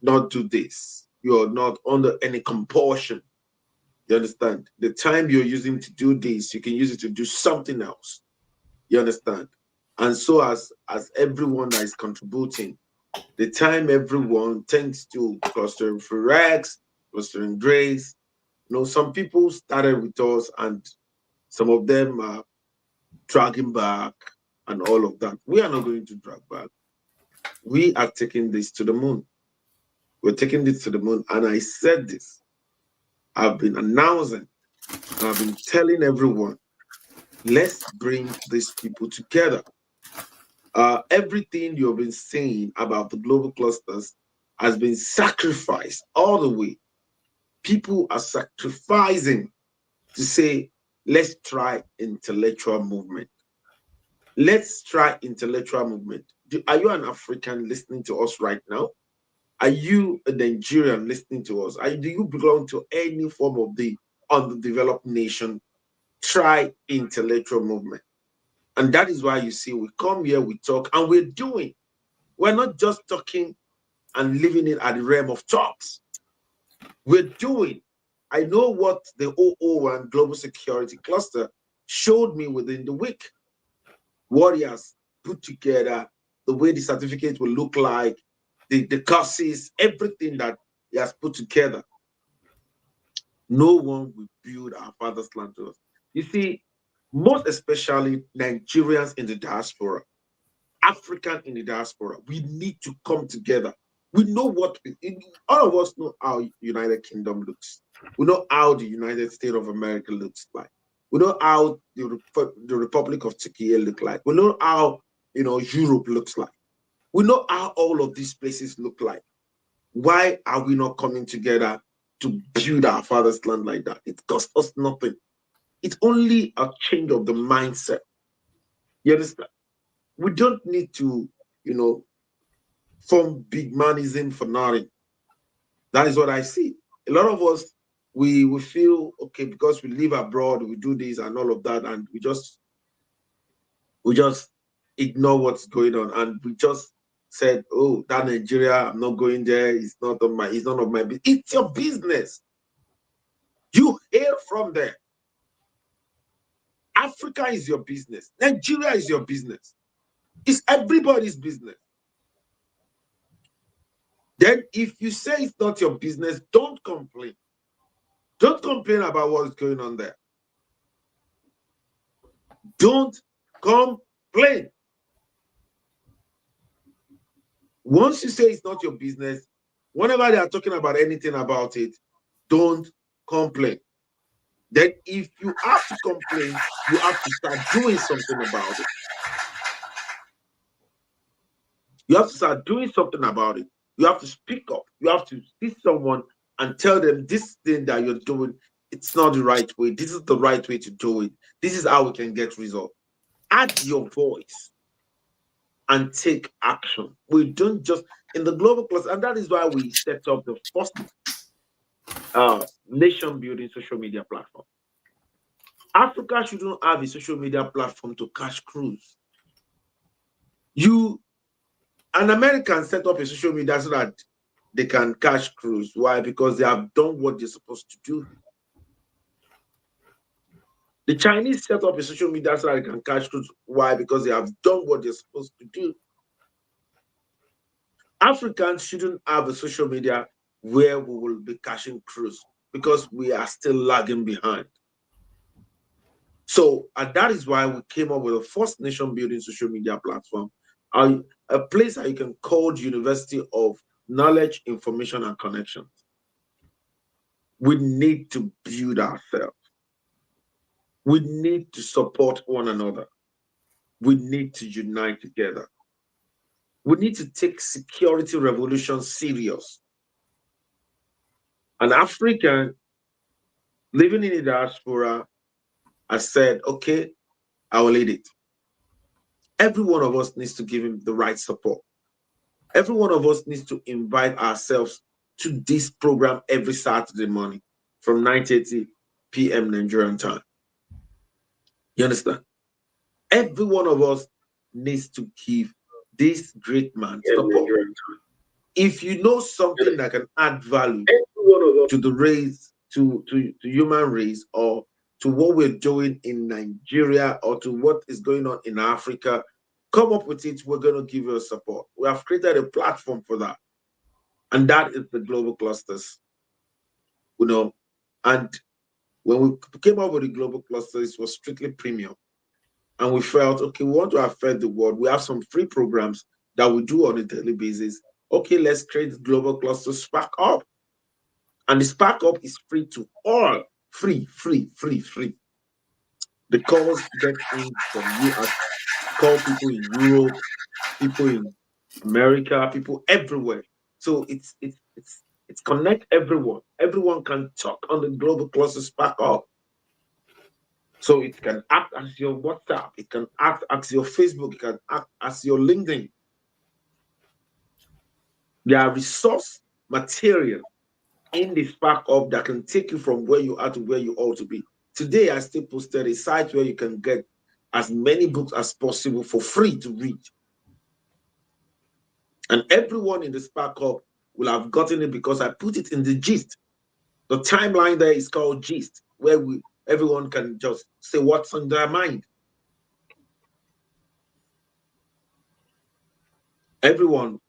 not do this. You're not under any compulsion. You understand? The time you're using to do this, you can use it to do something else. You understand? And so as everyone that is contributing, the time everyone, thanks to Clustering for Rex, Clustering Grace, some people started with us and some of them are dragging back and all of that. We are not going to drag back. We are taking this to the moon. We're taking this to the moon. And I said this. I've been announcing, and I've been telling everyone, let's bring these people together. Everything you've been saying about the global clusters has been sacrificed all the way. People are sacrificing to say, let's try intellectual movement. Let's try intellectual movement. Are you an African listening to us right now? Are you a Nigerian listening to us? Do you belong to any form of the underdeveloped nation? Try intellectual movement. And that is why you see we come here, we talk, and we're doing. We're not just talking and leaving it at the realm of talks. We're doing. I know what the OO1 Global Security Cluster showed me within the week. What he has put together, the way the certificate will look like, the courses, everything that he has put together. No one will build our father's land to us. You see, most especially Nigerians in the diaspora, African in the diaspora, we need to come together. We know all of us know how United Kingdom looks. We know how the United States of America looks like. We know how the Republic of Turkey look like. We know how Europe looks like. We know how all of these places look like. Why are we not coming together to build our father's land like that? It costs us nothing. It's only a change of the mindset. You understand? We don't need to, form big manism for nothing. That is what I see. A lot of us, we feel, okay, because we live abroad, we do this and all of that, and we just ignore what's going on. And we just said, oh, that Nigeria, I'm not going there. It's none of my business. It's your business. You hail from there. Africa is your business. Nigeria is your business. It's everybody's business. Then if you say it's not your business, don't complain. Don't complain about what's going on there. Don't complain. Once you say it's not your business, whenever they are talking about anything about it, don't complain. Then if you have to complain, you have to start doing something about it. You have to start doing something about it. You have to speak up. You have to see someone and tell them this thing that you're doing, it's not the right way. This is the right way to do it. This is how we can get results. Add your voice and take action. We don't just, in the global cluster, and that is why we set up the first nation building social media platform. Africa shouldn't have a social media platform to catch cruise. An American set up a social media so that they can catch cruise. Why? Because they have done what they're supposed to do. The Chinese set up a social media so that they can catch cruise. Why? Because they have done what they're supposed to do. Africans shouldn't have a social media where we will be catching cruise because we are still lagging behind. So, and that is why we came up with a first nation building social media platform, a place that you can call the University of Knowledge, Information, and Connections. We need to build ourselves. We need to support one another. We need to unite together. We need to take security revolution serious. An African living in the diaspora has said, okay, I will lead it. Every one of us needs to give him the right support. Every one of us needs to invite ourselves to this program every Saturday morning from 9:30 p.m. Nigerian time. You understand? Every one of us needs to give this great man support. If you know something that can add value to the race, to human race, or to what we're doing in Nigeria, or to what is going on in Africa, come up with it. We're going to give you support. We have created a platform for that. And that is the global clusters. And when we came up with the global clusters, it was strictly premium. And we felt, okay, we want to affect the world. We have some free programs that we do on a daily basis. Okay, let's create global clusters Spark Up. And the Spark Up is free to all. Free. The calls get in from you. Call people in Europe, people in America, people everywhere. So it's connect everyone. Everyone can talk on the global cluster Spark Up. So it can act as your WhatsApp, it can act as your Facebook, it can act as your LinkedIn. There are resource material in the Spark Hub that can take you from where you are to where you ought to be. Today, I still posted a site where you can get as many books as possible for free to read. And everyone in the Spark Hub will have gotten it because I put it in the gist. The timeline there is called gist, where everyone can just say what's on their mind. Everyone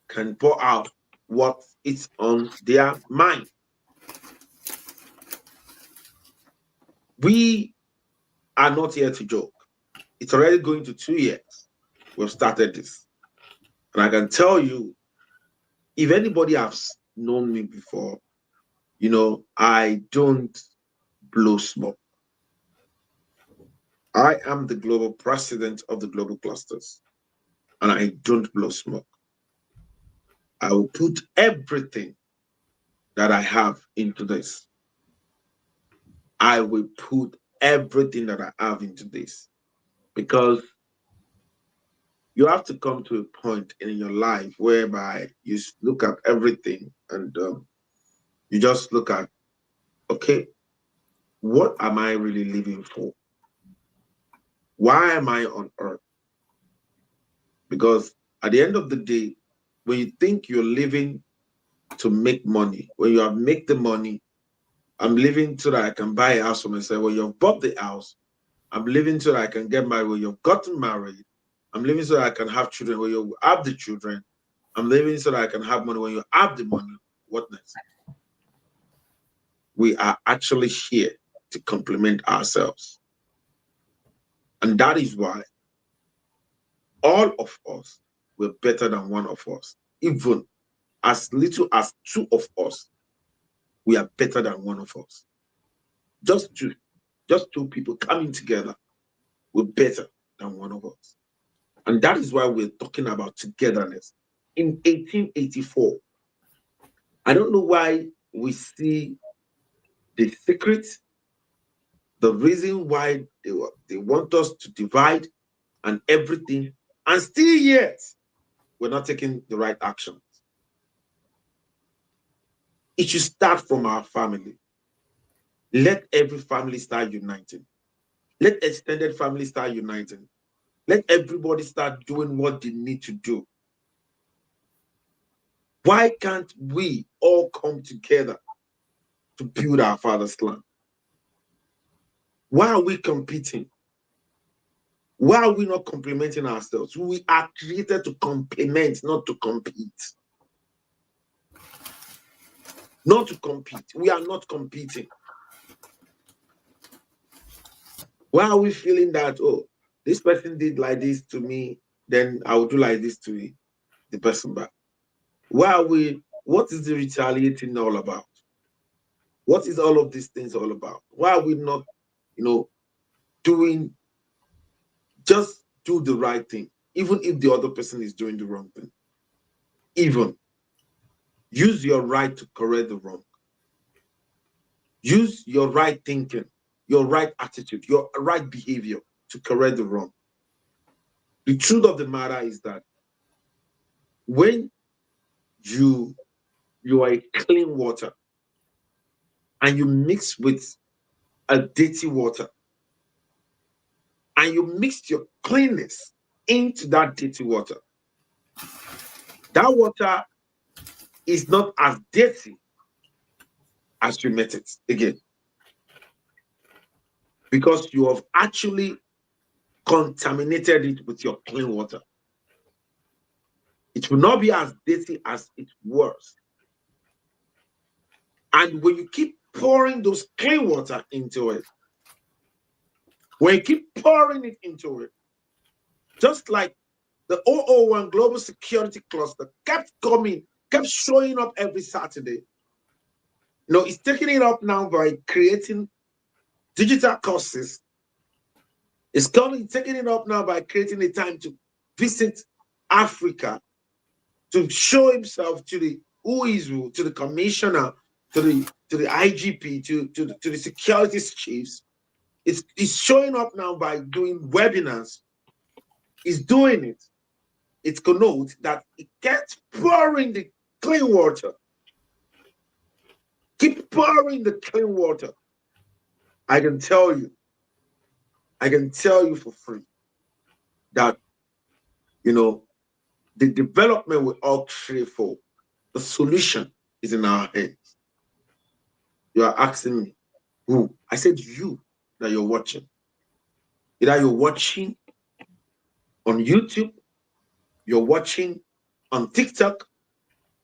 can pour out what is on their mind. We are not here to joke. It's already going to 2 years. We've started this. And I can tell you, if anybody has known me before, you know, I don't blow smoke. I am the global president of the global clusters, and I don't blow smoke. I will put everything that I have into this. I will put everything that I have into this, because you have to come to a point in your life whereby you look at everything and you just look at, okay, what am I really living for? Why am I on earth? Because at the end of the day, when you think you're living to make money, when you have made the money, I'm living so that I can buy a house for myself. When you've bought the house, I'm living so that I can get married. When you've gotten married, I'm living so that I can have children. When you have the children, I'm living so that I can have money. When you have the money, what next? We are actually here to complement ourselves. And that is why all of us were better than one of us. Even as little as two of us, we are better than one of us. Just two people coming together, we're better than one of us. And that is why we're talking about togetherness. In 1884, I don't know why we see the secret, the reason why they want us to divide and everything, and still yet we're not taking the right actions. It should start from our family. Let every family start uniting. Let extended family start uniting. Let everybody start doing what they need to do. Why can't we all come together to build our father's land? Why are we competing? Why are we not complementing ourselves? We are created to complement, not to compete. Not to compete. We are not competing. Why are we feeling that, oh, this person did like this to me, then I will do like this to the person back? Why are we, what is the retaliating all about? What is all of these things all about? Why are we not, just do the right thing, even if the other person is doing the wrong thing? Even use your right to correct the wrong. Use your right thinking, your right attitude, your right behavior to correct the wrong. The truth of the matter is that when you are a clean water and you mix with a dirty water, and you mix your cleanness into that dirty water, that water is not as dirty as you met it again, because you have actually contaminated it with your clean water. It will not be as dirty as it was. And when you keep pouring those clean water into it, when you keep pouring it into it, just like the 001 Global Security Cluster kept coming, kept showing up every Saturday. It's taking it up now by creating digital courses. It's taking it up now by creating a time to visit Africa, to show himself to the to the commissioner, to the IGP, to the security chiefs. It's showing up now by doing webinars. It's doing it. It connotes that it gets pouring the clean water. Keep pouring the clean water. I can tell you for free that, the development we all crave for, the solution is in our hands. You are asking me who? I said you that you're watching. Either you're watching on YouTube, you're watching on TikTok,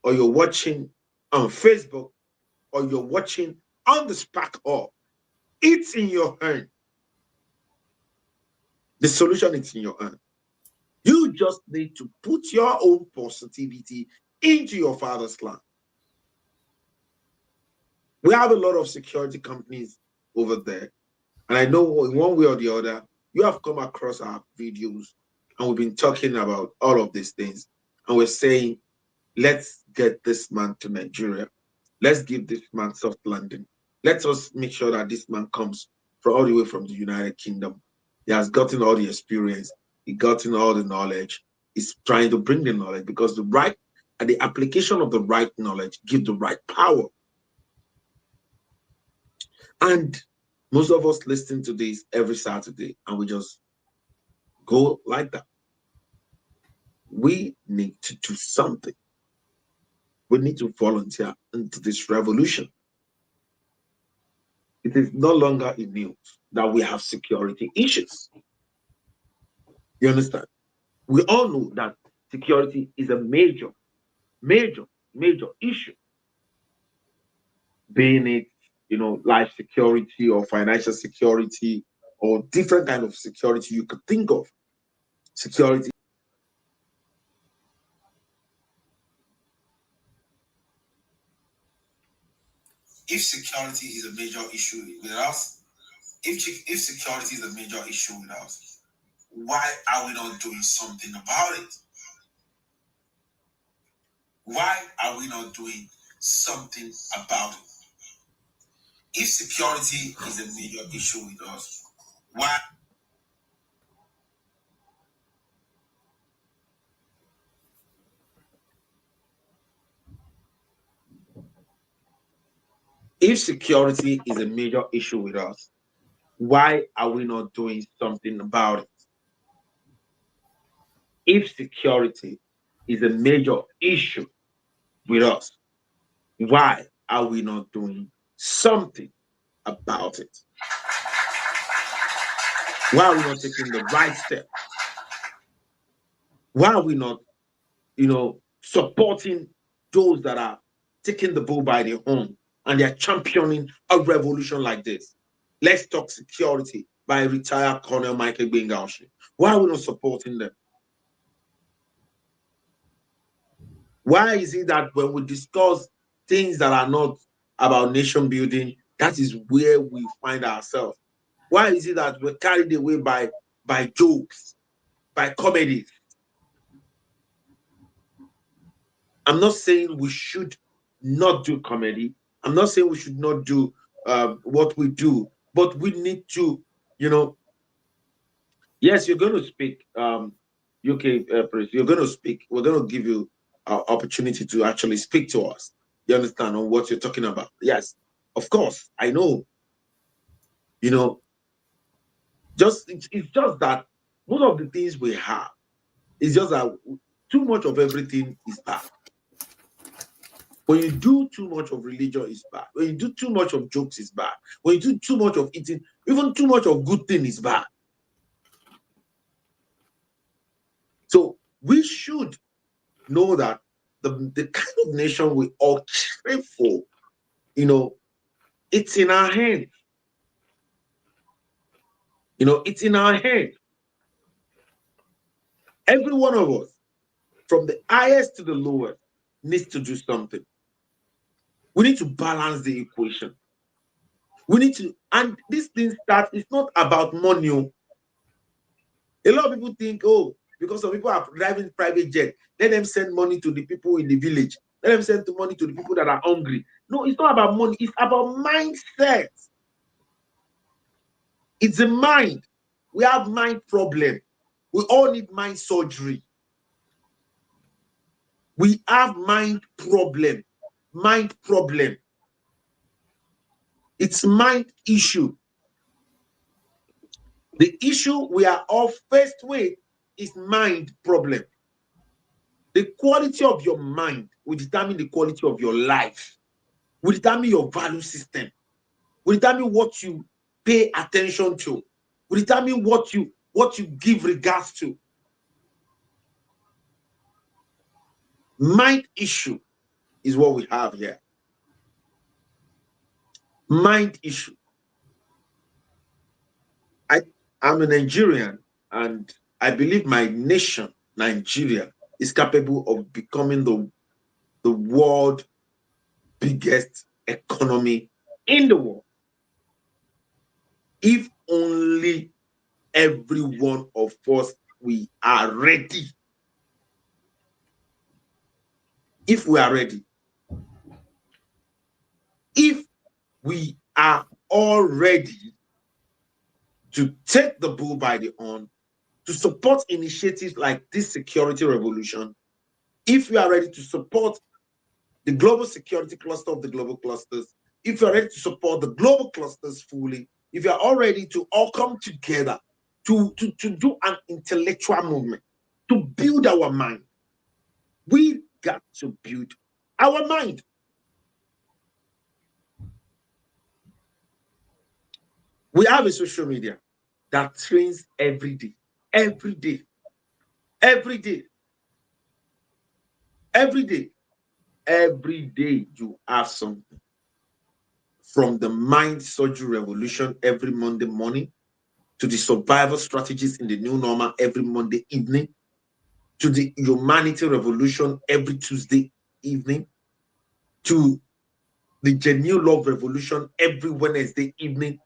or you're watching on Facebook, or you're watching on the Spark Hub. It's in your hand. The solution is in your hand. You just need to put your own positivity into your father's land. We have a lot of security companies over there. And I know in one way or the other, you have come across our videos and we've been talking about all of these things. And we're saying, let's get this man to Nigeria. Let's give this man soft landing. Let us make sure that this man comes from all the way from the United Kingdom. He has gotten all the experience. He gotten all the knowledge. He's trying to bring the knowledge because the application of the right knowledge gives the right power. And most of us listen to this every Saturday and we just go like that. We need to do something. We need to volunteer into this revolution. It is no longer in news that we have security issues. You understand? We all know that security is a major issue. Being it, life security or financial security or different kind of security you could think of. Security. If security is a major issue with us, if security is a major issue with us, why are we not doing something about it? Why are we not doing something about it? If security is a major issue with us, why? If security is a major issue with us, why are we not doing something about it? If security is a major issue with us, why are we not doing something about it? Why are we not taking the right step? Why are we not, supporting those that are taking the bull by the horn and they're championing a revolution like this? Let's talk security by retired Colonel Michael Gbenga Oshin. Why are we not supporting them? Why is it that when we discuss things that are not about nation building, that is where we find ourselves? Why is it that we're carried away by jokes, by comedy? I'm not saying we should not do comedy. I'm not saying we should not do what we do, but we need to, yes, you're going to speak, UK Press, you're going to speak. We're going to give you an opportunity to actually speak to us. You understand on what you're talking about? Yes, of course, I know. It's just that most of the things we have is just that too much of everything is bad. When you do too much of religion, is bad. When you do too much of jokes, is bad. When you do too much of eating, even too much of good thing is bad. So we should know that the kind of nation we all crave for, it's in our hand. It's in our hand. Every one of us, from the highest to the lowest, needs to do something. We need to balance the equation. We need to, and this thing starts, it's not about money. A lot of people think, oh, because some people are driving private jet, let them send money to the people in the village. Let them send money to the people that are hungry. No, it's not about money. It's about mindset. It's a mind. We have mind problem. We all need mind surgery. We have mind problem. Mind problem. It's mind issue. The issue we are all faced with is mind problem. The quality of your mind will determine the quality of your life, will determine your value system, will determine what you pay attention to, will determine what you give regards to. Mind issue is what we have here. Mind issue. I'm a Nigerian, and I believe my nation, Nigeria, is capable of becoming the world biggest economy in the world. If only every one of us, we are ready. If we are ready. If we are all ready to take the bull by the horn, to support initiatives like this security revolution, if we are ready to support the global security cluster of the global clusters, if you're ready to support the global clusters fully, if you're all ready to all come together to do an intellectual movement, to build our mind, we got to build our mind. We have a social media that trains every day, every day, every day, every day. Every day you have something. From the mind surgery revolution every Monday morning, to the survival strategies in the new normal every Monday evening, to the humanity revolution every Tuesday evening, to the genuine love revolution every Wednesday evening,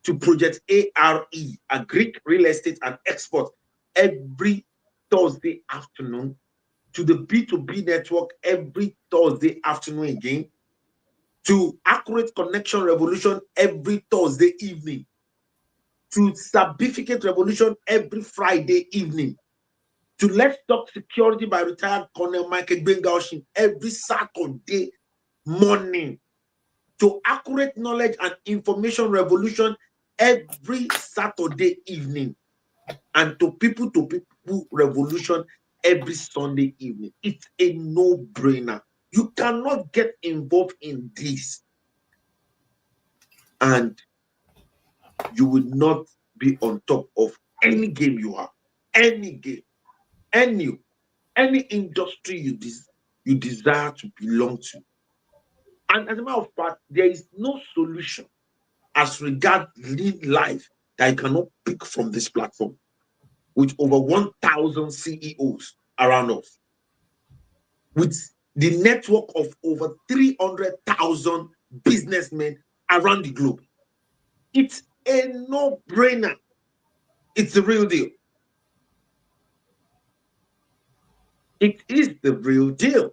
to Project ARE, a Greek real estate and export, every Thursday afternoon, to the B2B network every Thursday afternoon again, to Accurate Connection Revolution every Thursday evening, to Certificate Revolution every Friday evening, to Let's Talk Security by retired Colonel Michael Gbenga Oshin every Saturday morning, to Accurate Knowledge and Information Revolution every Saturday evening, and to People Revolution every Sunday evening. It's a no-brainer. You cannot get involved in this and you will not be on top of any game you have, any game, any industry you desire to belong to. And as a matter of fact, there is no solution as regards lead life that I cannot pick from this platform, with over 1,000 CEOs around us, with the network of over 300,000 businessmen around the globe. It's a no-brainer. It's the real deal. It is the real deal.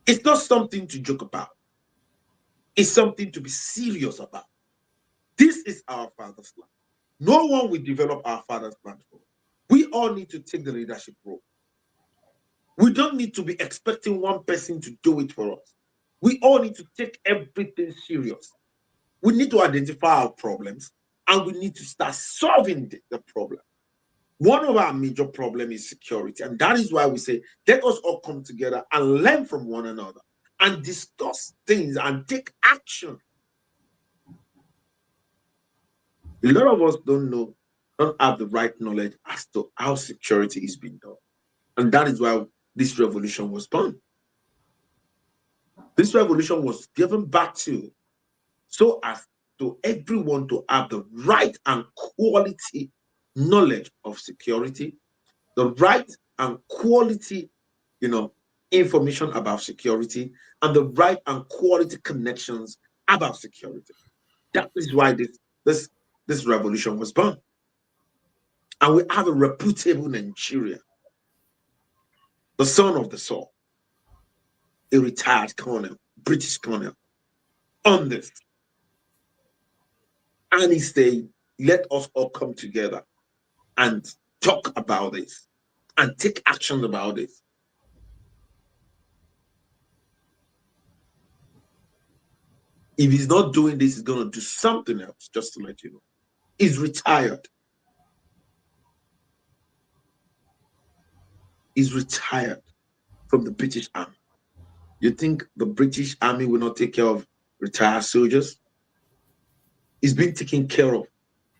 It's not something to joke about. It's something to be serious about. This is our Father's plan. No one will develop our Father's plan for us. We all need to take the leadership role. We don't need to be expecting one person to do it for us. We all need to take everything serious. We need to identify our problems and we need to start solving the problem. One of our major problems is security, and that is why we say, let us all come together and learn from one another and discuss things and take action. A lot of us don't have the right knowledge as to how security is being done. And that is why this revolution was born. This revolution was given back to so as to everyone to have the right and quality knowledge of security, the right and quality, information about security, and the right and quality connections about security. That is why this revolution was born. And we have a reputable Nigeria, the son of the soul, a retired colonel, British colonel, on this. And he said, let us all come together and talk about this. and take action about it. If he's not doing this, he's going to do something else, just to let you know. He's retired. He's retired from the British Army. You think the British Army will not take care of retired soldiers? He's been taken care of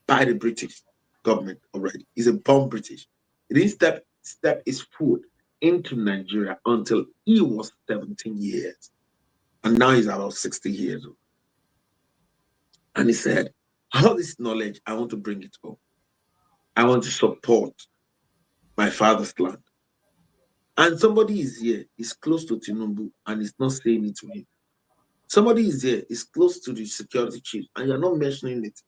by the British government already. He's a born British. He didn't step his foot into Nigeria until he was 17 years. And now he's about 60 years old. And he said, all this knowledge, I want to bring it home. I want to support my father's land. And somebody is here, is close to Tinubu, and is not saying it to him. Somebody is here, is close to the security chief, and you're not mentioning it.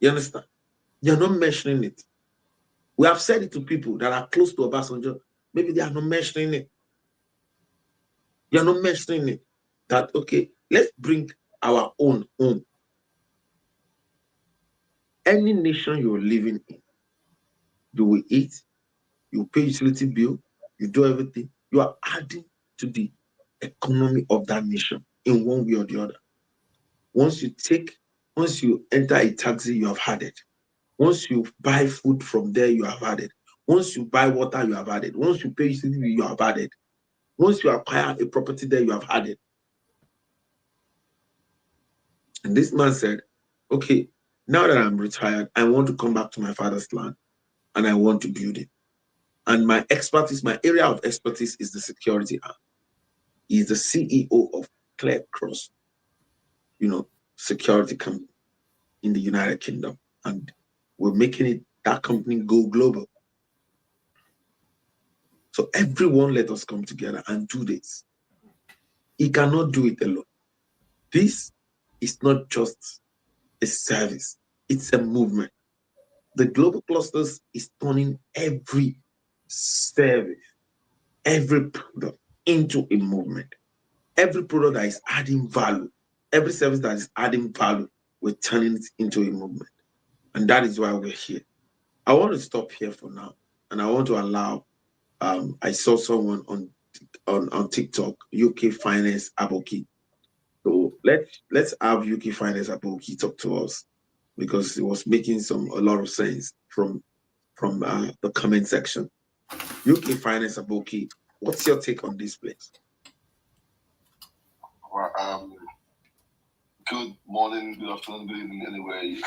You understand? You're not mentioning it. We have said it to people that are close to Obasanjo. Maybe they are not mentioning it. You're not mentioning it. That, okay, let's bring our own home. Any nation you're living in, you will eat, you pay utility bill, you do everything. You are adding to the economy of that nation in one way or the other. Once you enter a taxi, you have had it. Once you buy food from there, you have had it. Once you buy water, you have had it. Once you pay utility bill, you have had it. Once you acquire a property there, you have had it. And this man said, okay, now that I'm retired, I want to come back to my father's land and I want to build it. And my expertise, my area of expertise is the security arm. He's the CEO of Clear Cross, security company in the United Kingdom. And we're making that company go global. So everyone let us come together and do this. He cannot do it alone. This is not just a service, it's a movement. The global clusters is turning every service, every product into a movement. Every product that is adding value, every service that is adding value, we're turning it into a movement. And that is why we're here. I want to stop here for now. And I want to allow, I saw someone on TikTok, UK Finance Aboki. So let's have UK Finance Aboki talk to us, because it was making a lot of sense from the comment section. UK Finance Aboki, what's your take on this, please? Well, good morning, good afternoon, good evening, anyway.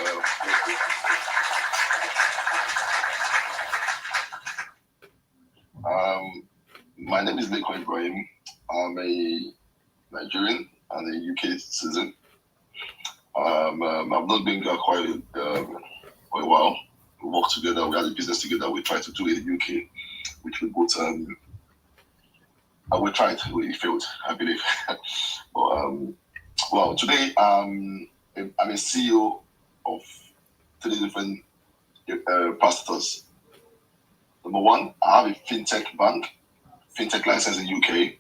My name is Michael Ibrahim. I'm a Nigerian and a UK citizen. I've known Gbenga quite a while. We worked together, we had a business together, we tried to do it in the UK, which we both, we tried, we failed, I believe. But, well, today I'm a CEO of 3 different pastors. Number one, I have a fintech bank, fintech license in UK.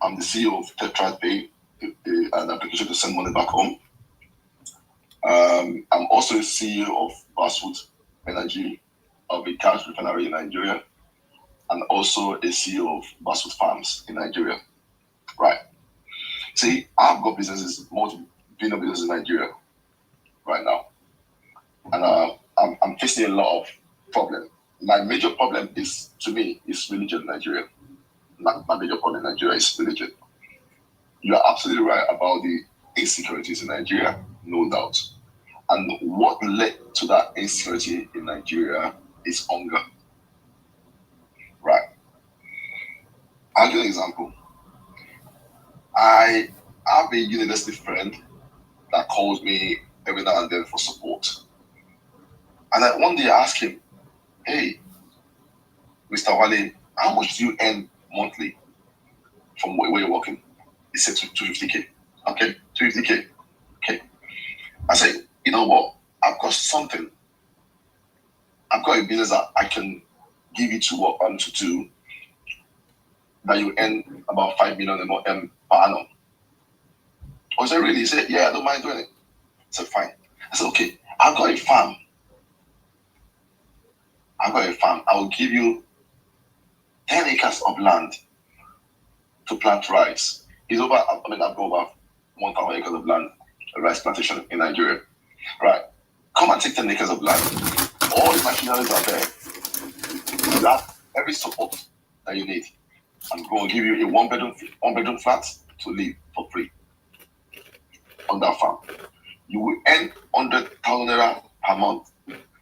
I'm the CEO of Tetrad Pay, an application to send money back home. I'm also a CEO of Basswood Energy, of a gas refinery in Nigeria, and also a CEO of Basswood Farms in Nigeria. Right. See, I've got businesses, multi-billion businesses in Nigeria right now. And I'm facing a lot of problems. My major problem is religion in Nigeria. My major problem in Nigeria is religion. You are absolutely right about the insecurities in Nigeria, no doubt. And what led to that insecurity in Nigeria is hunger. Right. I'll give you an example. I have a university friend that calls me every now and then for support. And one day I asked him, hey, Mr. Wale, how much do you earn monthly from where you're working? He said 250K. Okay, 250K. Okay. I said, you know what? I've got something. I've got a business that I can give you to work on to do that you earn about 5 million per annum. I said, really? He said, yeah, I don't mind doing it. I said, fine. I said, okay, I've got a farm. I've got a farm. I will give you 10 acres of land to plant rice. I've got over 1,000 acres of land, rice plantation in Nigeria. Right. Come and take 10 acres of land. All the machineries are there. You have every support that you need. I'm going to give you a one bedroom flat to live for free on that farm. You will earn 100,000 naira per month.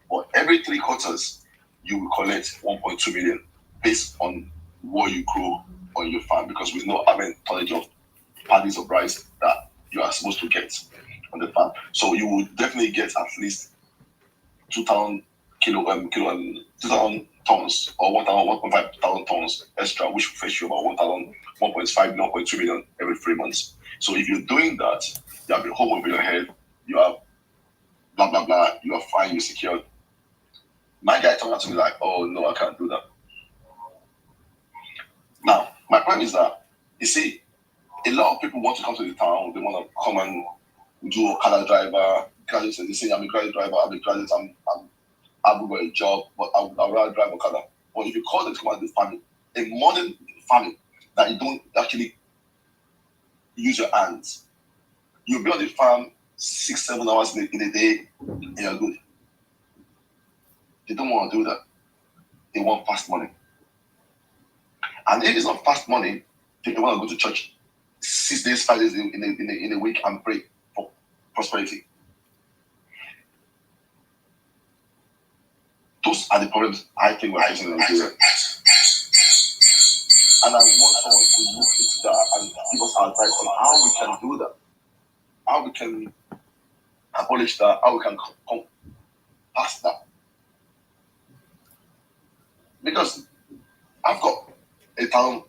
For every 3 quarters, you will collect 1.2 million based on what you grow on your farm, because we know having tonnage of paddies of rice that you are supposed to get on the farm. So you will definitely get at least 2,000 2,000 tons or 1,500 tons extra, which will fetch you about 1.5, 1.2 million every 3 months. So if you're doing that, you have a home over your head, you have blah blah blah, you are fine, you're secure. My guy turned out to be like, oh no, I can't do that. Now, my point is that, you see, a lot of people want to come to the town, they want to come and do a car driver, graduates, and they say, I'm a graduate driver, I'm a graduate, I've got a job, but I'd rather drive a car. But if you call them to come out of the farming, a modern farming that you don't actually use your hands, you'll be on the farm 6-7 hours in a day, and you're good. They don't want to do that. They want fast money. And if it's not fast money, they want to go to church 6 days, 5 days in a week and pray for prosperity. Those are the problems I think we're facing in Nigeria. And I want someone to look into that and give us advice on how we can do that, how we can abolish that, how we can come past that. Because I've got 1,000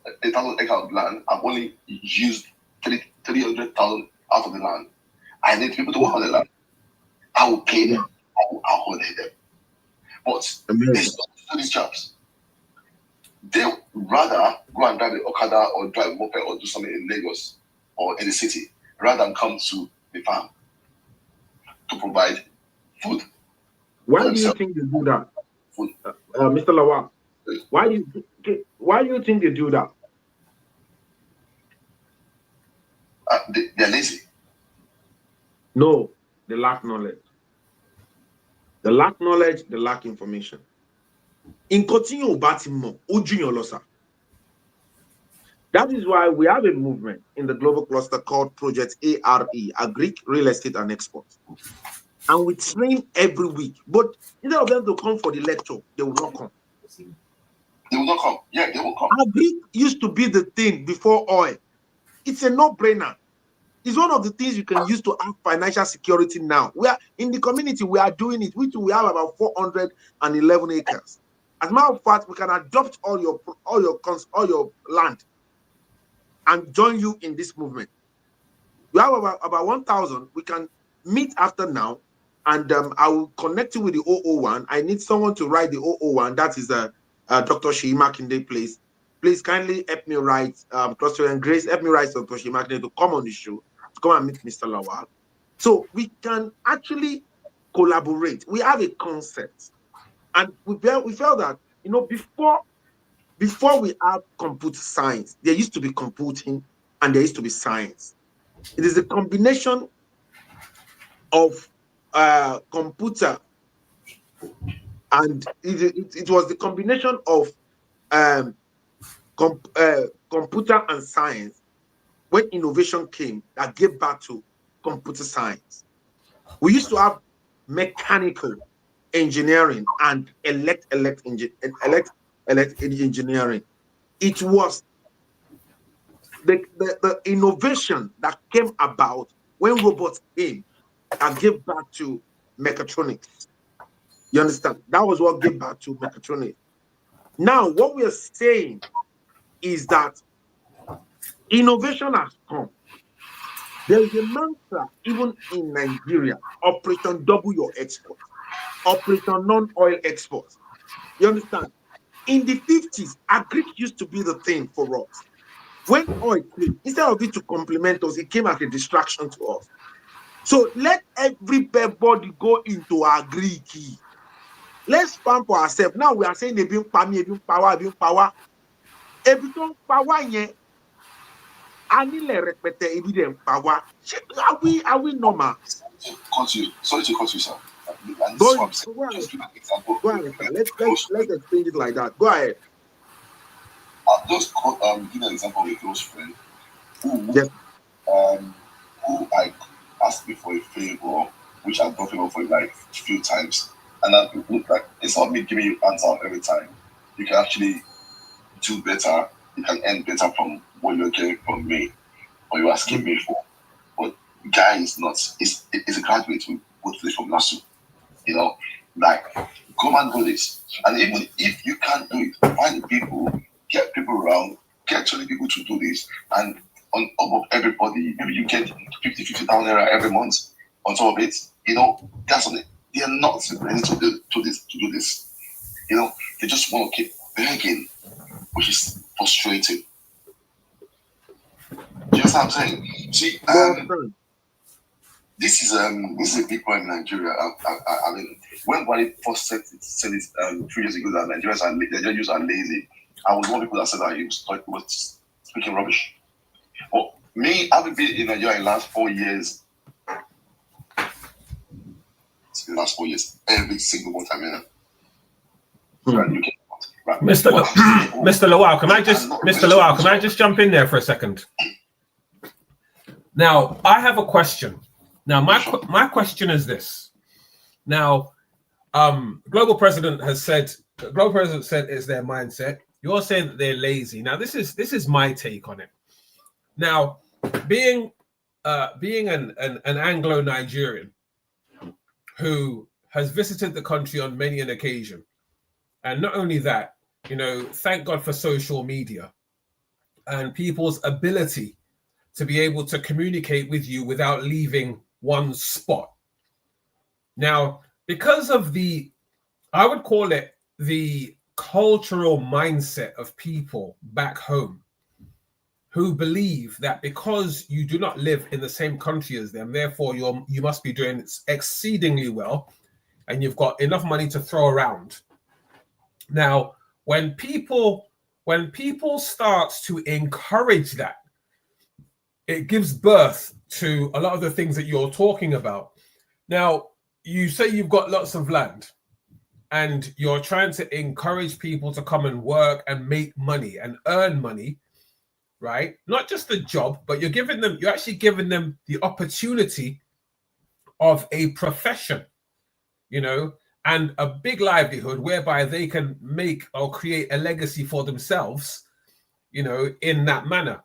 acres of land. I've only used 300,000 out of the land. I need people to work on the land. I will pay them. I'll honor them. But they don't do these jobs. They rather go and drive the Okada or drive a moped or do something in Lagos or in the city rather than come to the farm to provide food. Why do you think they do that? Mr. Lawal, why do you think they do that? They're lazy. No, they lack knowledge. They lack knowledge, they lack information. In continue Batimo, Ujunyo. That is why we have a movement in the global cluster called Project ARE, Agric Real Estate and Export. And we train every week. But instead of them to come for the lecture, they will not come. They will not come. Yeah, they will come. Agric used to be the thing before oil. It's a no-brainer. It's one of the things you can use to have financial security now. We are in the community, we are doing it. We have about 411 acres. As a matter of fact, we can adopt all your land and join you in this movement. We have about 1,000. We can meet after now, and I will connect you with the 001. I need someone to write the 001. That is Dr. Sheima Kinde, please. Please kindly help me write, Cluster and Grace, help me write Dr. Sheima Kinde to come on the show, to come and meet Mr. Lawal. So we can actually collaborate. We have a concept. And we felt that, you know, before we have computer science, there used to be computing and there used to be science. It is a combination of computer, and it was the combination of computer and science when innovation came that gave back to computer science. We used to have mechanical engineering and elect engineering. It was the innovation that came about when robots came and gave back to mechatronics. You understand? That was what gave back to mechatronics. Now, what we are saying is that innovation has come. There is a mantra even in Nigeria: Operation Double Your Export, Operation Non-Oil Export. You understand? In the 50s, agric used to be the thing for us. When oil came, instead of it to complement us, it came as a distraction to us. So let everybody go into agric. Let's farm for ourselves. Now we are saying they've been power. Every power yen. Anile repete evident power. Are we normal? Sorry to cut you, sir. Go ahead. Let's explain it like that. Go ahead. I'll just give an example of a close friend who I asked me for a favor, which I've done favor for like a few times, and I look like it's not me giving you answer every time. You can actually do better. You can earn better from what you're getting from me, or you're asking me for. But guy is not. Is a graduate who got this from LASU. You know, like come and do this. And even if you can't do it, find people, get people around, get 20 people to do this, and on top of everybody, maybe you get 50,000 naira every month on top of it. You know, that's something they are not ready to do this. You know, they just want to keep begging, which is frustrating. Do you know what I'm saying? See, this is a big problem in Nigeria. I mean, when Buhari first said it 3 years ago that Nigerians are lazy, I was one of the people that said that he was speaking rubbish. But me, having been in Nigeria in the last 4 years, every single month I'm in. Right. Mr. Lawal, can I just jump in there for a second? Now, I have a question. Now, my question is this. Now, Global President said it's their mindset. You're saying that they're lazy. Now, this is my take on it. Now, being an Anglo-Nigerian who has visited the country on many an occasion, and not only that, you know, thank God for social media and people's ability to be able to communicate with you without leaving one spot. Now, because of I would call it the cultural mindset of people back home who believe that because you do not live in the same country as them, therefore you must be doing exceedingly well and you've got enough money to throw around. Now, when people start to encourage that, it gives birth to a lot of the things that you're talking about. Now, you say you've got lots of land and you're trying to encourage people to come and work and make money and earn money, right? Not just a job, but you're actually giving them the opportunity of a profession, you know, and a big livelihood whereby they can make or create a legacy for themselves, you know, in that manner.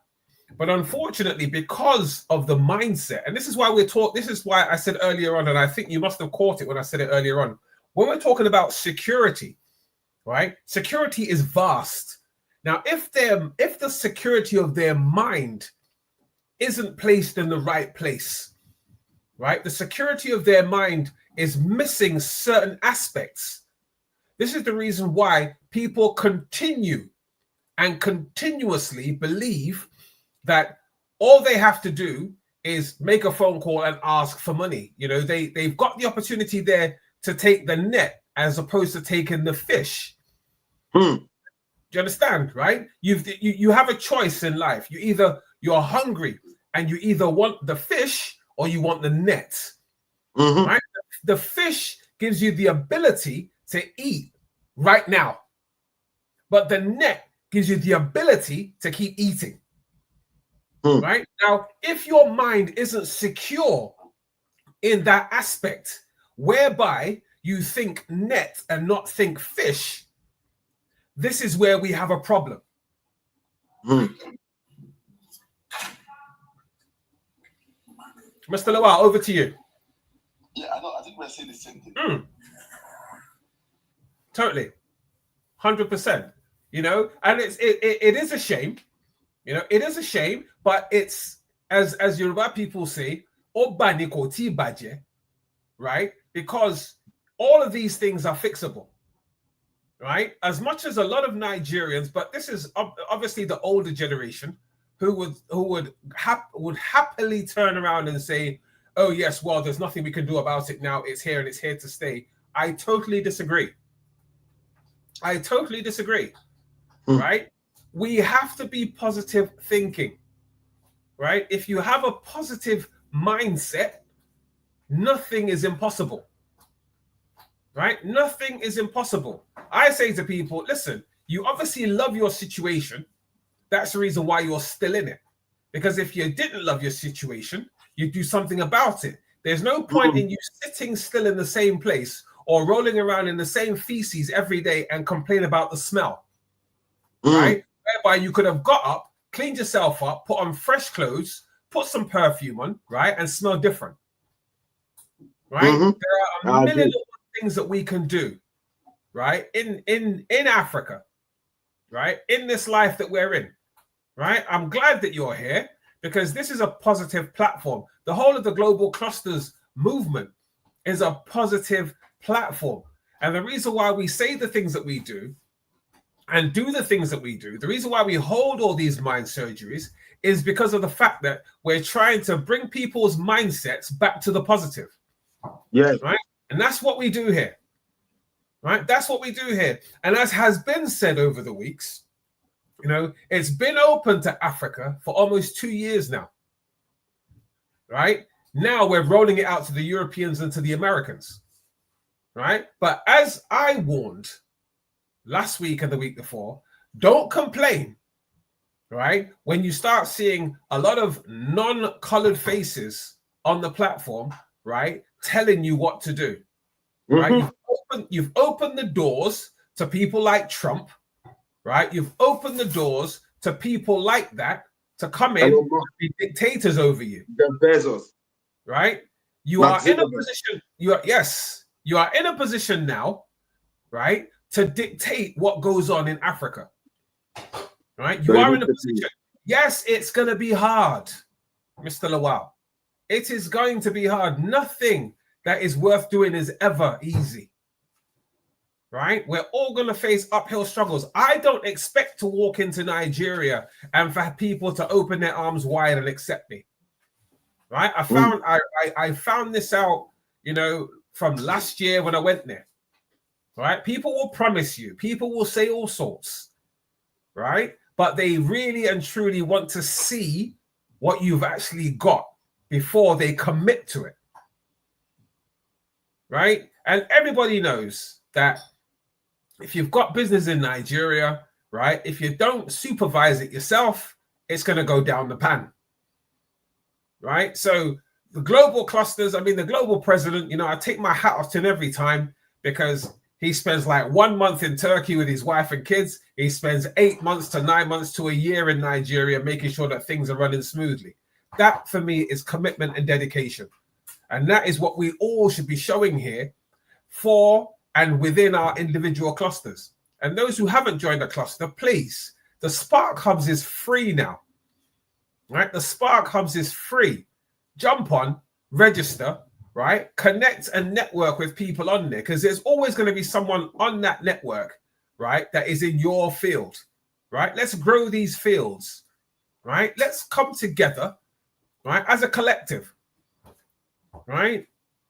But unfortunately, because of the mindset, and this is why I said earlier on, and I think you must have caught it when I said it earlier on, when we're talking about security, right? Security is vast. Now, if the security of their mind isn't placed in the right place, right? The security of their mind is missing certain aspects. This is the reason why people continue and continuously believe that all they have to do is make a phone call and ask for money. You know, they've got the opportunity there to take the net as opposed to taking the fish. Do you understand, right? You have a choice in life. You're hungry and you either want the fish or you want the net. Right? The fish gives you the ability to eat right now, but the net gives you the ability to keep eating. Right? Now, if your mind isn't secure in that aspect, whereby you think net and not think fish, this is where we have a problem. Mr. Lawal, over to you. Yeah, I think we're saying the same thing. Totally. 100%. You know, and it is a shame. You know, it is a shame, but it's, as Yoruba people say, right? Because all of these things are fixable, right? As much as a lot of Nigerians, but this is obviously the older generation who would happily turn around and say, oh yes, well, there's nothing we can do about it now. It's here and it's here to stay. I totally disagree. I totally disagree, right? We have to be positive thinking, right? If you have a positive mindset, nothing is impossible, right? Nothing is impossible. I say to people, listen, you obviously love your situation. That's the reason why you're still in it. Because if you didn't love your situation, you'd do something about it. There's no point in you sitting still in the same place or rolling around in the same feces every day and complain about the smell, right? Whereby you could have got up, cleaned yourself up, put on fresh clothes, put some perfume on, right? And smell different, right? There are a million things that we can do, right? In Africa, right? In this life that we're in, right? I'm glad that you're here because this is a positive platform. The whole of the Global Clusters movement is a positive platform. And the reason why we say the things that we do and do the things that we do, the reason why we hold all these mind surgeries is because of the fact that we're trying to bring people's mindsets back to the positive. Yes. Right? And that's what we do here. Right? That's what we do here. And as has been said over the weeks, you know, it's been open to Africa for almost 2 years now, right? Now we're rolling it out to the Europeans and to the Americans, right? But as I warned last week and the week before, don't complain, right? When you start seeing a lot of non-colored faces on the platform, right? Telling you what to do, right? You've opened the doors to people like Trump, right? You've opened the doors to people like that to come in and be dictators over you. The Bezos. Right? You are in a position, you are in a position now, right? To dictate what goes on in Africa. Right? You are in a position. Yes, it's going to be hard, Mr. Lawal. It is going to be hard. Nothing that is worth doing is ever easy. Right? We're all going to face uphill struggles. I don't expect to walk into Nigeria and for people to open their arms wide and accept me. Right? I found this out, you know, from last year when I went there. Right? People will promise you, people will say all sorts, right? But they really and truly want to see what you've actually got before they commit to it. Right? And everybody knows that if you've got business in Nigeria, right, if you don't supervise it yourself, it's going to go down the pan. Right? So the global clusters, I mean, the global president, you know, I take my hat off to him every time because he spends like 1 month in Turkey with his wife and kids. He spends 8 months to 9 months to a year in Nigeria, making sure that things are running smoothly. That for me is commitment and dedication. And that is what we all should be showing here for and within our individual clusters. And those who haven't joined a cluster, please, the Spark Hubs is free now. Right? The Spark Hubs is free. Jump on, register, right? Connect and network with people on there because there's always going to be someone on that network, right? That is in your field, right? Let's grow these fields, right? Let's come together, right? As a collective, right?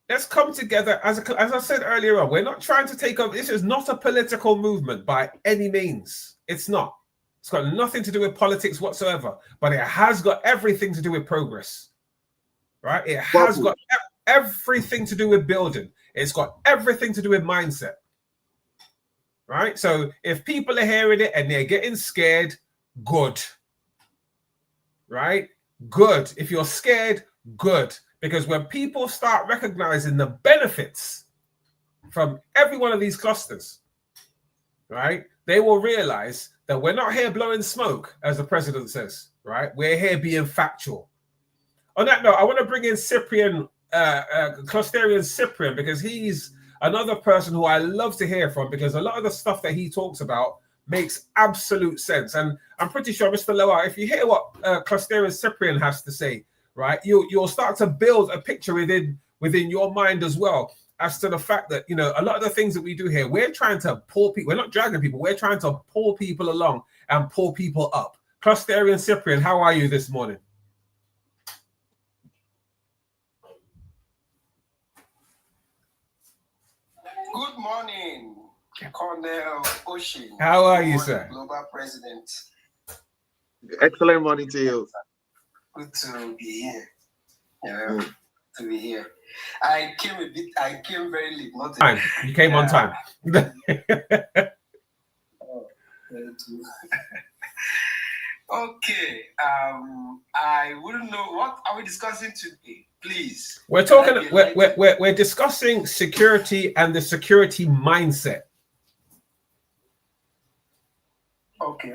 Let's come together as I said earlier on, we're not trying to take over. This is not a political movement by any means. It's not. It's got nothing to do with politics whatsoever, but it has got everything to do with progress, right? It has got everything to do with building. It's got everything to do with mindset, right? So if people are hearing it and they're getting scared, good, right? Good. If you're scared, good. Because when people start recognizing the benefits from every one of these clusters, right, they will realize that we're not here blowing smoke, as the president says, right? We're here being factual. On that note, I want to bring in Cyprian, Clusterian Cyprian, because he's another person who I love to hear from because a lot of the stuff that he talks about makes absolute sense. And I'm pretty sure, Mr. Loa, if you hear what Clusterian Cyprian has to say, right, you'll start to build a picture within your mind as well as to the fact that, you know, a lot of the things that we do here, we're trying to pull people, we're not dragging people, we're trying to pull people along and pull people up. Clusterian Cyprian, how are you this morning? Good morning. Colonel Oshin. How are you, sir? Global President. Excellent morning to you. Good to be here. To be here. I came very late. Not time. You came on time. Okay. I wouldn't know, what are we discussing today? Please. We're talking. We're discussing security and the security mindset. Okay.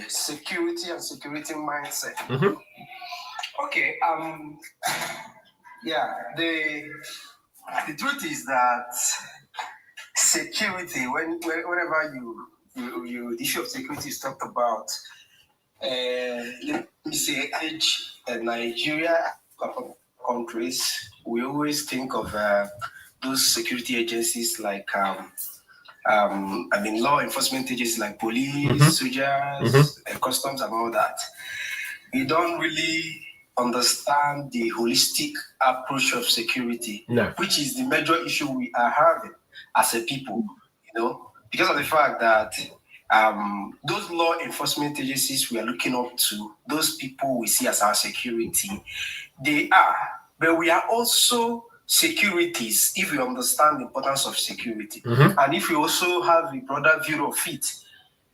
Security and security mindset. Mm-hmm. Okay. Yeah. The truth is that security, whenever the issue of security is talked about, let me say, Nigeria, countries, we always think of those security agencies like law enforcement agencies like police, soldiers, customs, and all that. We don't really understand the holistic approach of security, which is the major issue we are having as a people, because of the fact that those law enforcement agencies we are looking up to, those people we see as our security, they are, but we are also securities if we understand the importance of security, and if we also have a broader view of it,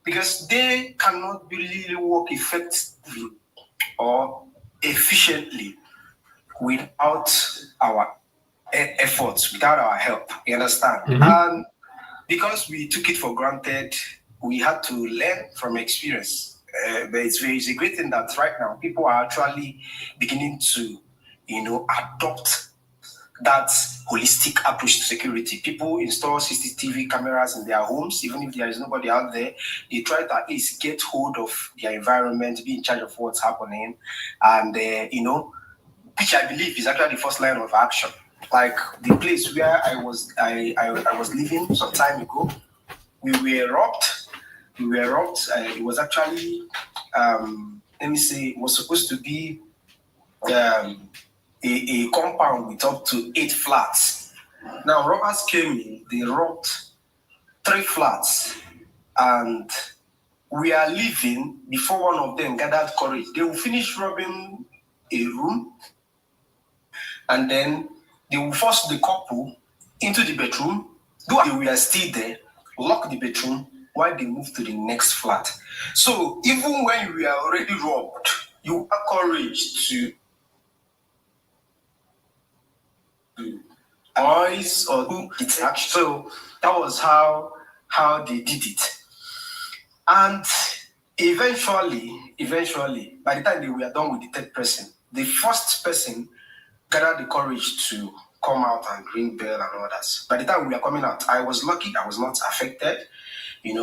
because they cannot really work effectively or efficiently without our efforts, without our help. You understand? And because we took it for granted, we had to learn from experience. But it's a great thing that right now people are actually beginning to, adopt that holistic approach to security. People install CCTV cameras in their homes, even if there is nobody out there. They try to at least get hold of their environment, be in charge of what's happening, and which I believe is actually the first line of action. Like the place where I was living some time ago, we were robbed. It was actually, it was supposed to be a compound with up to 8 flats. Now, robbers came in, they robbed 3 flats, and we are leaving before one of them gathered courage. They will finish robbing a room, and then they will force the couple into the bedroom. Though we are still there, lock the bedroom while they move to the next flat. So even when we are already robbed, you have courage to noise or do it action. So that was how they did it. And eventually, by the time they were done with the third person, the first person gathered the courage to come out and ring bell and all that. By the time we were coming out, I was lucky I was not affected.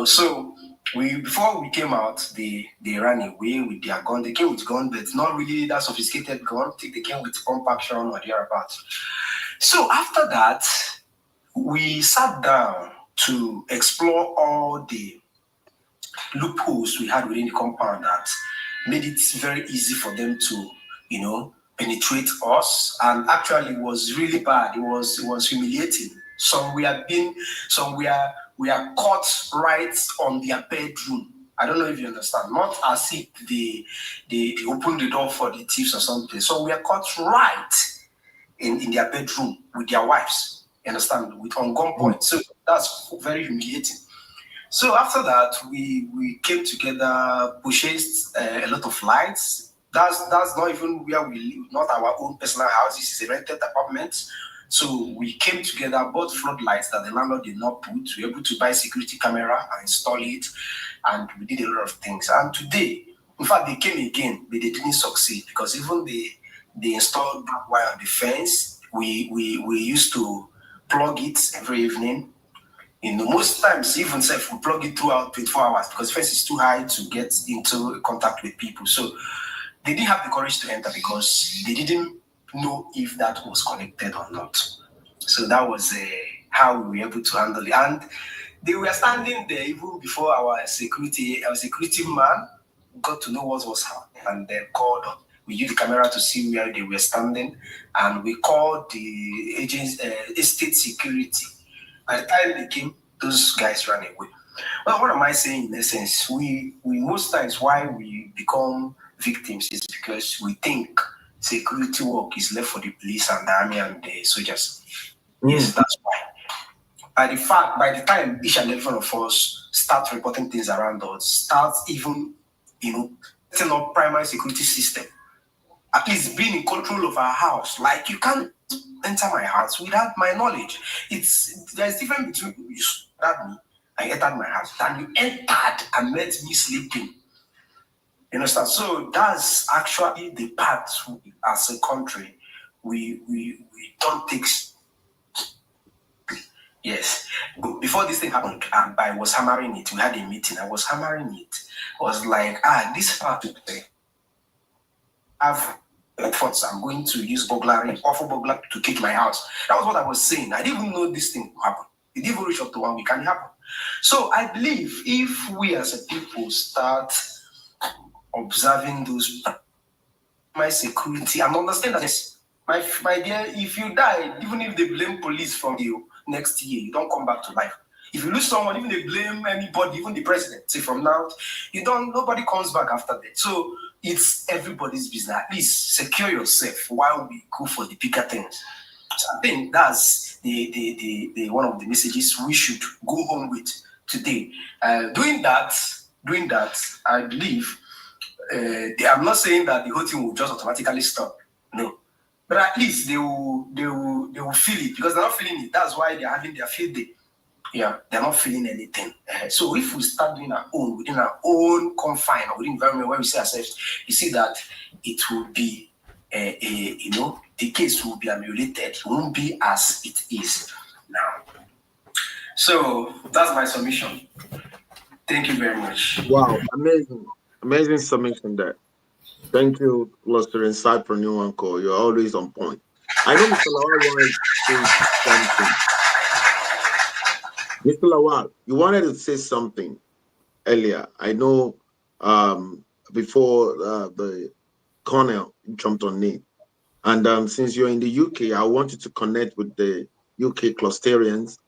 So before we came out, they ran away with their gun. They came with gun, but not really that sophisticated gun. They came with pump action or thereabouts. So after that, we sat down to explore all the loopholes we had within the compound that made it very easy for them to, penetrate us. And actually it was really bad. It was humiliating. Some we are caught right on their bedroom. I don't know if you understand. Not as if they opened the door for the thieves or something. So we are caught right in their bedroom with their wives, you understand, with on gunpoint. So that's very humiliating. So after that, we came together, purchased a lot of lights. That's not even where we live, not our own personal house. This is a rented apartment. So we came together, bought floodlights that the landlord did not put. We were able to buy security camera and install it, and we did a lot of things. And today, in fact, they came again, but they didn't succeed, because even they installed black wire on the fence. We used to plug it every evening. Most times, even if we plug it throughout 24 hours, because the fence is too high to get into contact with people. So they didn't have the courage to enter because they didn't know if that was connected or not. So that was how we were able to handle it. And they were standing there even before our security man got to know what was happening, and then called up. We used the camera to see where they were standing, and we called the estate security By the time they came, those guys ran away. Well, what am I saying in essence? We most times why we become victims is because we think security work is left for the police and the army and the soldiers. Yes, that's why. By the time each and every one of us start reporting things around us, start even, setting up primary security system, at least being in control of our house. Like, you can't enter my house without my knowledge. There's difference between you entered me, I entered my house, than you entered and met me sleeping. You understand? So that's actually the part as a country we don't take. Yes. Before this thing happened, I was hammering it. We had a meeting. I was hammering it. I was like, this part today. I've efforts. I'm going to use burglary, awful burglary to kick my house. That was what I was saying. I didn't even know this thing would happen. It didn't even reach up to 1 week and it happened. So I believe if we as a people start observing those my security and understand that my dear, if you die, even if they blame police from you next year, you don't come back to life. If you lose someone, even if they blame anybody, even the president, say from now, nobody comes back after that. So it's everybody's business. At least secure yourself while we go for the bigger things. So I think that's the one of the messages we should go home with today. Doing that, I believe. I'm not saying that the whole thing will just automatically stop. No. But at least they will feel it, because they're not feeling it. That's why they're having their field day. Yeah, they're not feeling anything. So if we start doing our own, within our own confine or within environment where we see ourselves, you see that it will be, the case will be ameliorated. It won't be as it is now. So that's my submission. Thank you very much. Wow, amazing submission there. Thank you, Luster Inside for New Uncle. You're always on point. I know Mr. Lawal wanted to say something. Mr. Lawal, you wanted to say something earlier. I know before the Colonel jumped on me. And since you're in the UK, I want you to connect with the UK clusterians.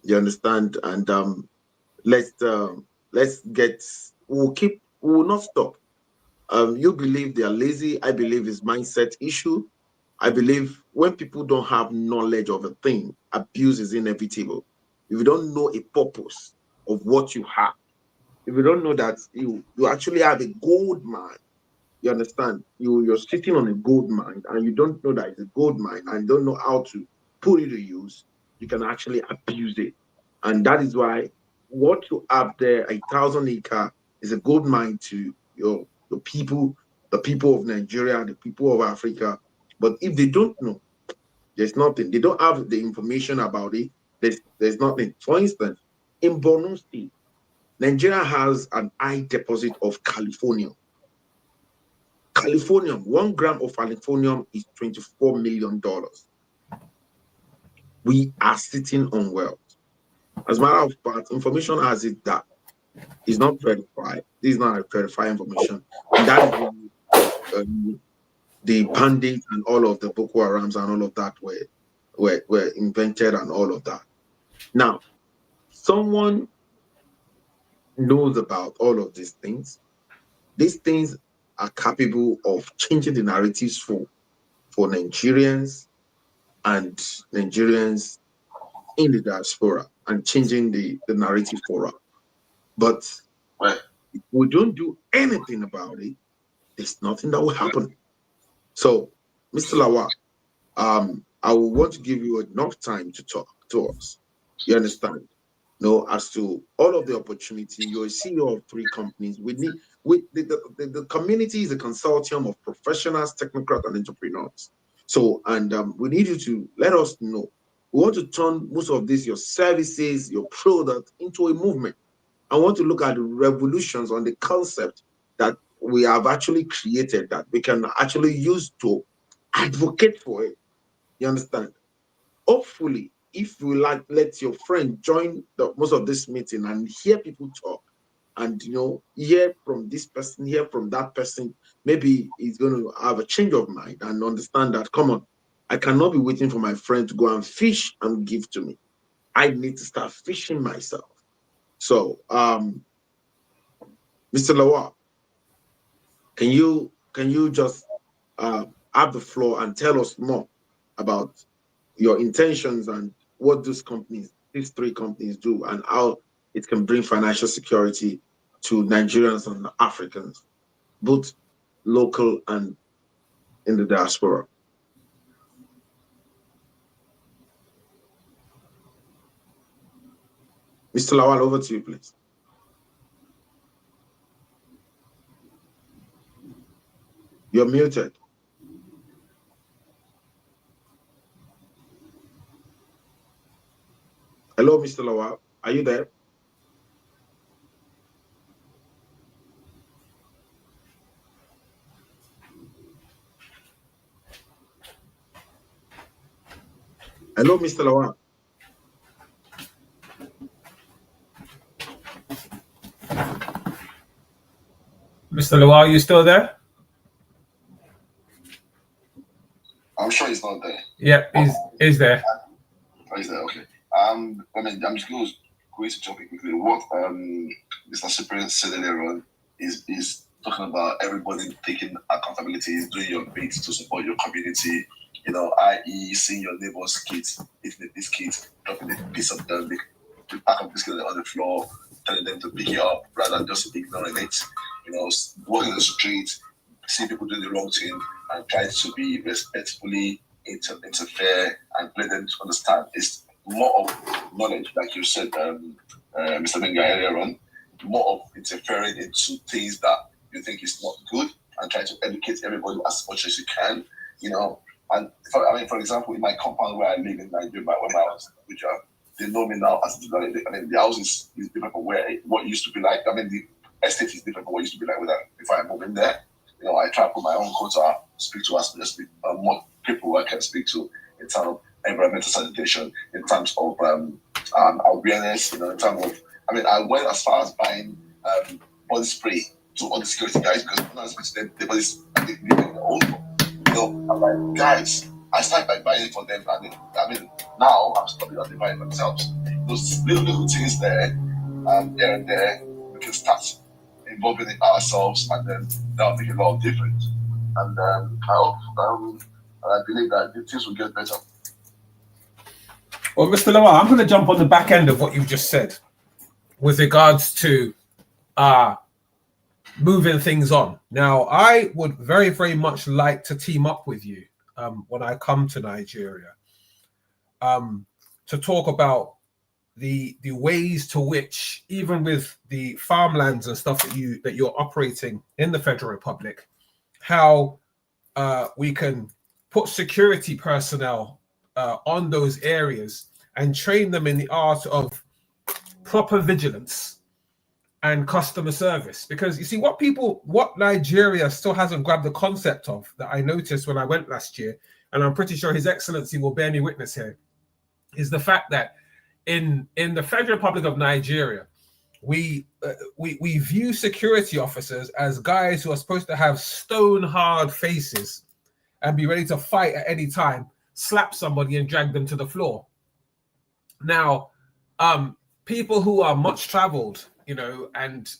You understand? And let's get. We will not stop. You believe they are lazy. I believe it's mindset issue. I believe when people don't have knowledge of a thing, abuse is inevitable. If you don't know a purpose of what you have, if you don't know that you actually have a gold mine, you understand? You're sitting on a gold mine and you don't know that it's a gold mine and don't know how to put it to use, you can actually abuse it. And that is why what you have there, 1,000 acre, is a gold mine to the people of Nigeria, the people of Africa. But if they don't know, there's nothing. They don't have the information about it. There's nothing. For instance, in Borno State, Nigeria has an high deposit of californium. Californium, 1 gram of californium is $24 million. We are sitting on wealth. As a matter of fact, information has it that is not verified. This is not a verified information. And that is the bandits and all of the Boko Harams and all of that were invented and all of that. Now, someone knows about all of these things. These things are capable of changing the narratives for Nigerians and Nigerians in the diaspora and changing the narrative for us. But if we don't do anything about it, there's nothing that will happen. So, Mr. Lawal, I will want to give you enough time to talk to us. You understand? As to all of the opportunity, you're a CEO of 3 companies. The community is a consortium of professionals, technocrats, and entrepreneurs. So, and we need you to let us know. We want to turn most of this, your services, your product, into a movement. I want to look at the revolutions on the concept that we have actually created that we can actually use to advocate for it. You understand? Hopefully, if you let your friend join most of this meeting and hear people talk and hear from this person, hear from that person, maybe he's going to have a change of mind and understand that, come on, I cannot be waiting for my friend to go and fish and give to me. I need to start fishing myself. So, Mr. Lawal, can you just have the floor and tell us more about your intentions and what these three companies do, and how it can bring financial security to Nigerians and Africans, both local and in the diaspora? Mr. Lawal, over to you, please. You're muted. Hello, Mr. Lawal. Are you there? Hello, Mr. Lawal. Mr. Lawal, you still there? I'm sure he's not there. Yeah, he's there. Oh, he's there, okay. I mean, I'm just going to jump in quickly. What Mr. Cyprian said earlier on is talking about everybody taking accountability, doing your bit to support your community, i.e. seeing your neighbor's kids, eating these kids, dropping a piece of them, the pack of biscuit on the floor, telling them to pick it up rather than just ignoring it. Walking in the street, see people doing the wrong thing and try to be respectfully interfere and let them to understand. It's more of knowledge, like you said, Mr. Gbenga earlier on, more of interfering into things that you think is not good and try to educate everybody as much as you can, And for example, in my compound where I live in Nigeria, when I was in Abuja, they know me now as the house is different from what it used to be like. The estate is different from what it used to be like if I move in there. I try to put my own quota, speak to more people I can speak to in terms of environmental sanitation, in terms of awareness, in terms of, I went as far as buying body spray to all the security guys because when I speak to them, the body's old. I'm like, guys, I started by buying it for them, and now I'm stopping on buying themselves. Those little things there, here and there, we can start involving in ourselves, and then that'll make a lot of difference. And I hope, and I believe that the things will get better. Well, Mr. Lawal, I'm going to jump on the back end of what you've just said with regards to moving things on. Now, I would very, very much like to team up with you when I come to Nigeria to talk about the ways to which, even with the farmlands and stuff that you're operating in the Federal Republic, how we can put security personnel on those areas and train them in the art of proper vigilance and customer service. Because you see, what Nigeria still hasn't grabbed the concept of, that I noticed when I went last year, and I'm pretty sure His Excellency will bear me witness here, is the fact that in the Federal Republic of Nigeria, we view security officers as guys who are supposed to have stone hard faces and be ready to fight at any time, slap somebody and drag them to the floor. Now, people who are much traveled, and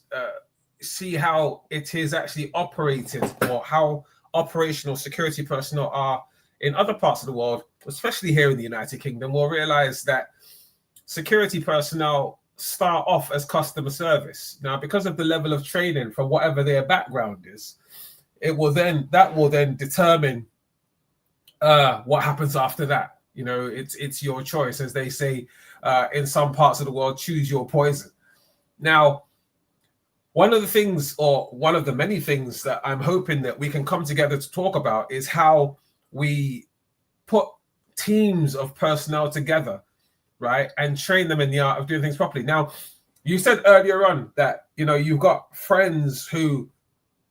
see how it is actually operated, or how operational security personnel are in other parts of the world, especially here in the United Kingdom, will realize that security personnel start off as customer service. Now, because of the level of training from whatever their background is, that will then determine what happens after that. It's your choice, as they say in some parts of the world, choose your poison. Now, one of the many things that I'm hoping that we can come together to talk about is how we put teams of personnel together, right, and train them in the art of doing things properly. Now, you said earlier on that, you've got friends who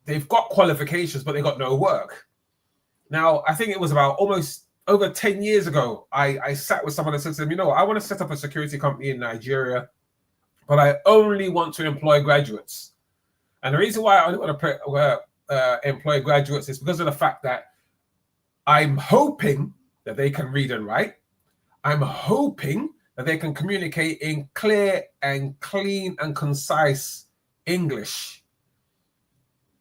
they've got qualifications, but they got no work. Now, I think it was about almost over 10 years ago, I sat with someone and said to them, I want to set up a security company in Nigeria, but I only want to employ graduates. And the reason why I only want to employ graduates is because of the fact that I'm hoping that they can read and write. I'm hoping that they can communicate in clear and clean and concise English,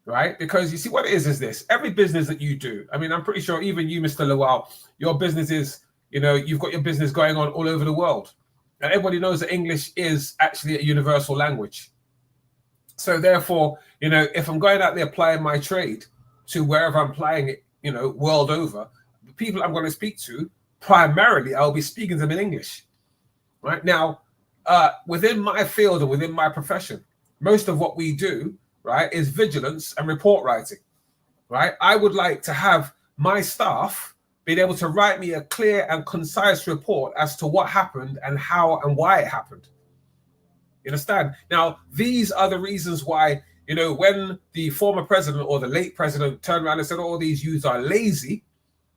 right? Because you see what it is this, every business that you do, I mean, I'm pretty sure even you, Mr. Lawal, your business is, you know, you've got your business going on all over the world. And everybody knows that English is actually a universal language. So therefore, you know, if I'm going out there applying my trade to wherever I'm applying it, you know, world over, the people I'm going to speak to, primarily, I'll be speaking to them in English. Right now, within my field and within my profession, most of what we do, right, is vigilance and report writing, right? I would like to have my staff being able to write me a clear and concise report as to what happened and how and why it happened. You understand? Now, these are the reasons why, you know, when the former president or the late president turned around and said, all these youths are lazy,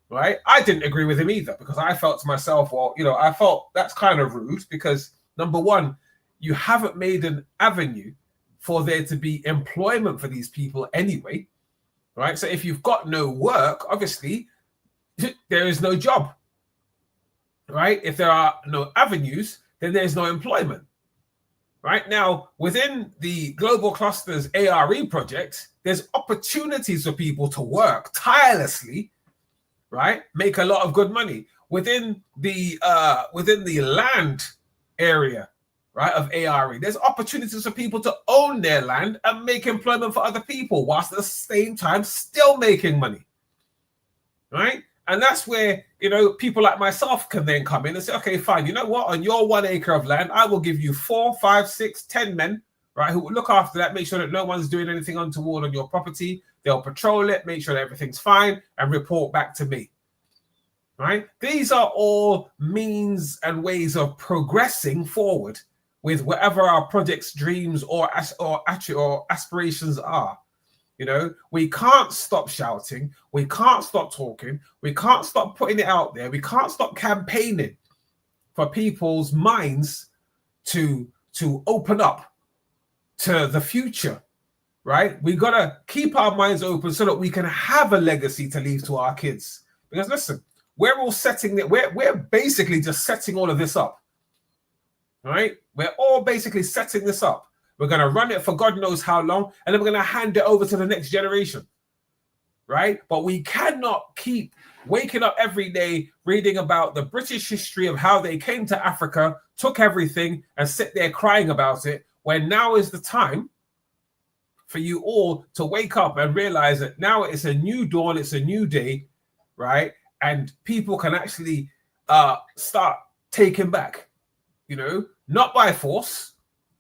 right? I didn't agree with him either, because I felt to myself, well, you know, I felt that's kind of rude because, number one, you haven't made an avenue for there to be employment for these people anyway, right? So if you've got no work, obviously, there is no job, right? If there are no avenues, then there's no employment, right? Now, within the Global Clusters ARE project, there's opportunities for people to work tirelessly, right? Make a lot of good money within the land area, right, of ARE. There's opportunities for people to own their land and make employment for other people, whilst at the same time still making money, right? And that's where, you know, people like myself can then come in and say, okay, fine, you know what? On your 1 acre of land, I will give you 4, 5, 6, 10 men, right, who will look after that, make sure that no one's doing anything untoward on your property. They'll patrol it, make sure that everything's fine, and report back to me, right? These are all means and ways of progressing forward with whatever our project's dreams or aspirations are. You know, we can't stop shouting. We can't stop talking. We can't stop putting it out there. We can't stop campaigning for people's minds to open up to the future, right? We got to keep our minds open so that we can have a legacy to leave to our kids. Because listen, we're all setting it. We're basically just setting all of this up, right? We're all basically setting this up. We're going to run it for God knows how long, and then we're going to hand it over to the next generation, right? But we cannot keep waking up every day reading about the British history of how they came to Africa, took everything, and sit there crying about it, when now is the time for you all to wake up and realize that now it's a new dawn, it's a new day, right? And people can actually start taking back, you know, not by force,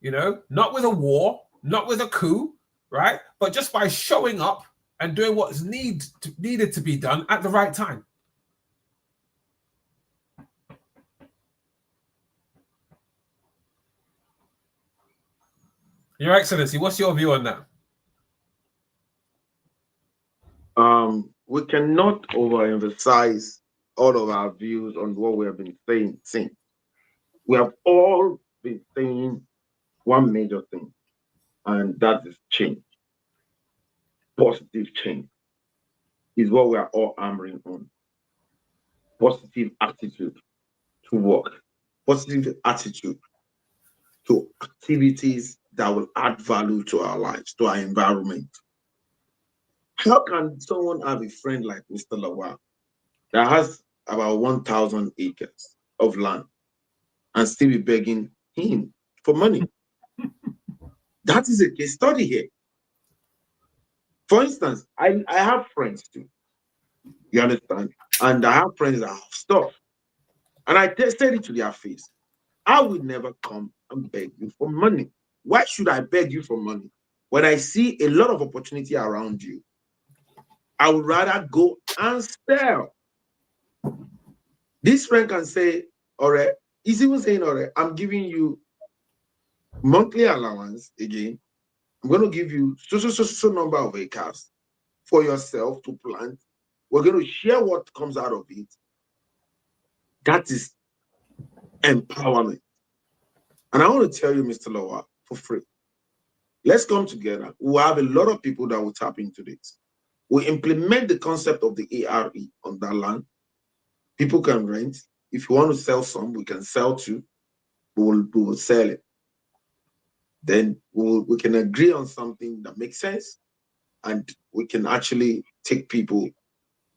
you know, not with a war, not with a coup, right? But just by showing up and doing what's needed to be done at the right time. Your Excellency, what's your view on that? We cannot overemphasize all of our views on what we have been saying. We have all been saying one major thing, and that is change. Positive change is what we are all hammering on. Positive attitude to work, positive attitude to activities that will add value to our lives, to our environment. How can someone have a friend like Mr. Lawal that has about 1,000 acres of land and still be begging him for money? That is a case study here. For instance, I have friends too. You understand? And I have friends that have stuff. And I said it to their face. I would never come and beg you for money. Why should I beg you for money when I see a lot of opportunity around you? I would rather go and sell. This friend can say, all right, he's even saying, all right, I'm giving you monthly allowance again. I'm going to give you so number of acres for yourself to plant. We're going to share what comes out of it. That is empowerment. And I want to tell you, Mr. Lawal, for free. Let's come together. We'll have a lot of people that will tap into this. We implement the concept of the ARE on that land. People can rent. If you want to sell some, we can sell too. we will sell it. Then we can agree on something that makes sense, and we can actually take people,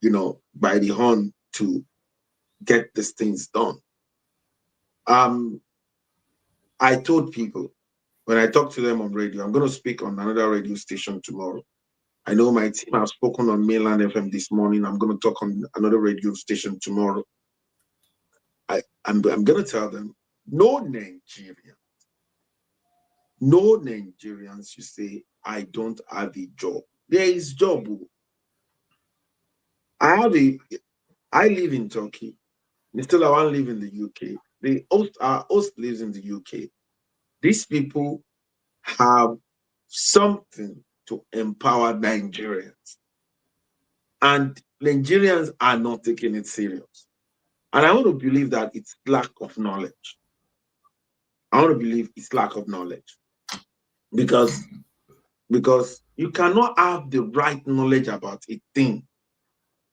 you know, by the horn to get these things done. I told people when I talked to them on radio, I'm going to speak on another radio station tomorrow. I know my team have spoken on Mainland FM this morning. I'm going to talk on another radio station tomorrow. I'm going to tell them, no Nigerians, you say, I don't have a job. There is job. I live in Turkey. Mr. Lawan live in the UK. Our host lives in the UK. These people have something to empower Nigerians. And Nigerians are not taking it serious. And I want to believe that it's lack of knowledge. I want to believe it's lack of knowledge. Because you cannot have the right knowledge about a thing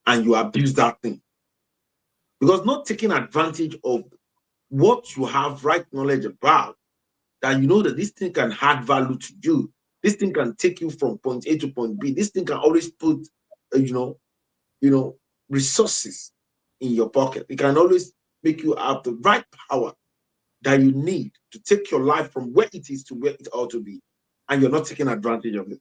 and you abuse that thing. Because not taking advantage of what you have right knowledge about, that you know that this thing can add value to you. This thing can take you from point A to point B. This thing can always put, resources in your pocket. It can always make you have the right power that you need to take your life from where it is to where it ought to be. And you're not taking advantage of it.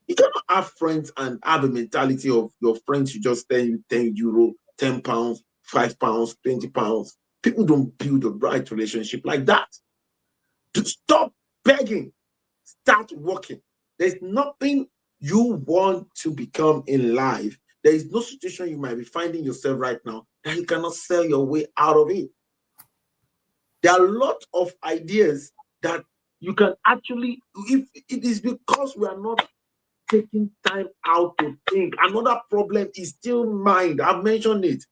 You cannot have friends and have a mentality of your friends you just 10 euro, 10 pounds, 5 pounds, 20 pounds. People don't build a right relationship like that. To stop begging, start working. There's nothing you want to become in life. There is no situation you might be finding yourself right now that you cannot sell your way out of it. There are a lot of ideas that you can actually, if it is because we are not taking time out to think. Another problem is still mind. I've mentioned it.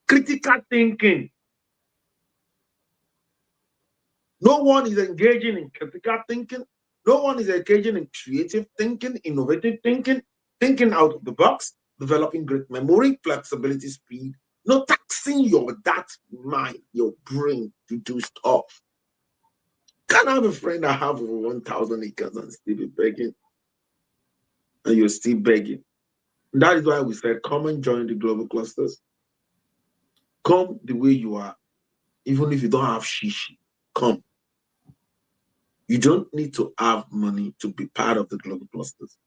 Critical thinking. No one is engaging in critical thinking. No one is engaging in creative thinking, innovative thinking, thinking out of the box, developing great memory, flexibility, speed. No taxing that mind, your brain to do stuff. Can I have a friend that have over 1,000 acres and still be begging? And you're still begging. That is why we said, come and join the global clusters. Come the way you are, even if you don't have shishi. Come. You don't need to have money to be part of the global clusters.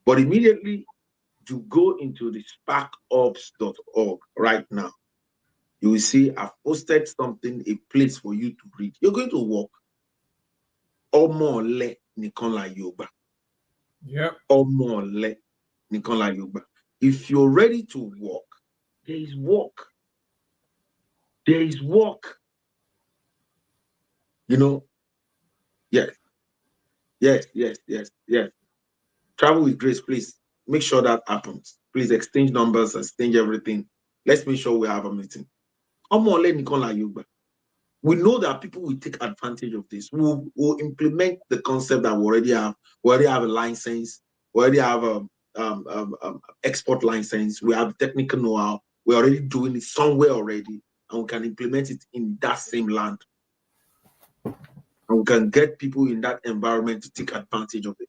But immediately you go into the sparkops.org right now. You will see I've posted something, a place for you to read. You're going to walk. Omole Nicola Yoba. Yep. Omole Nicola Yoba. If you're ready to walk, there is work. There is work. You know, yes. Travel with grace, please. Make sure that happens. Please exchange numbers, exchange everything. Let's make sure we have a meeting. We know that people will take advantage of this. We'll implement the concept that we already have. We already have a license. We already have a export license. We have technical know-how. We're already doing it somewhere already, and we can implement it in that same land. And we can get people in that environment to take advantage of it.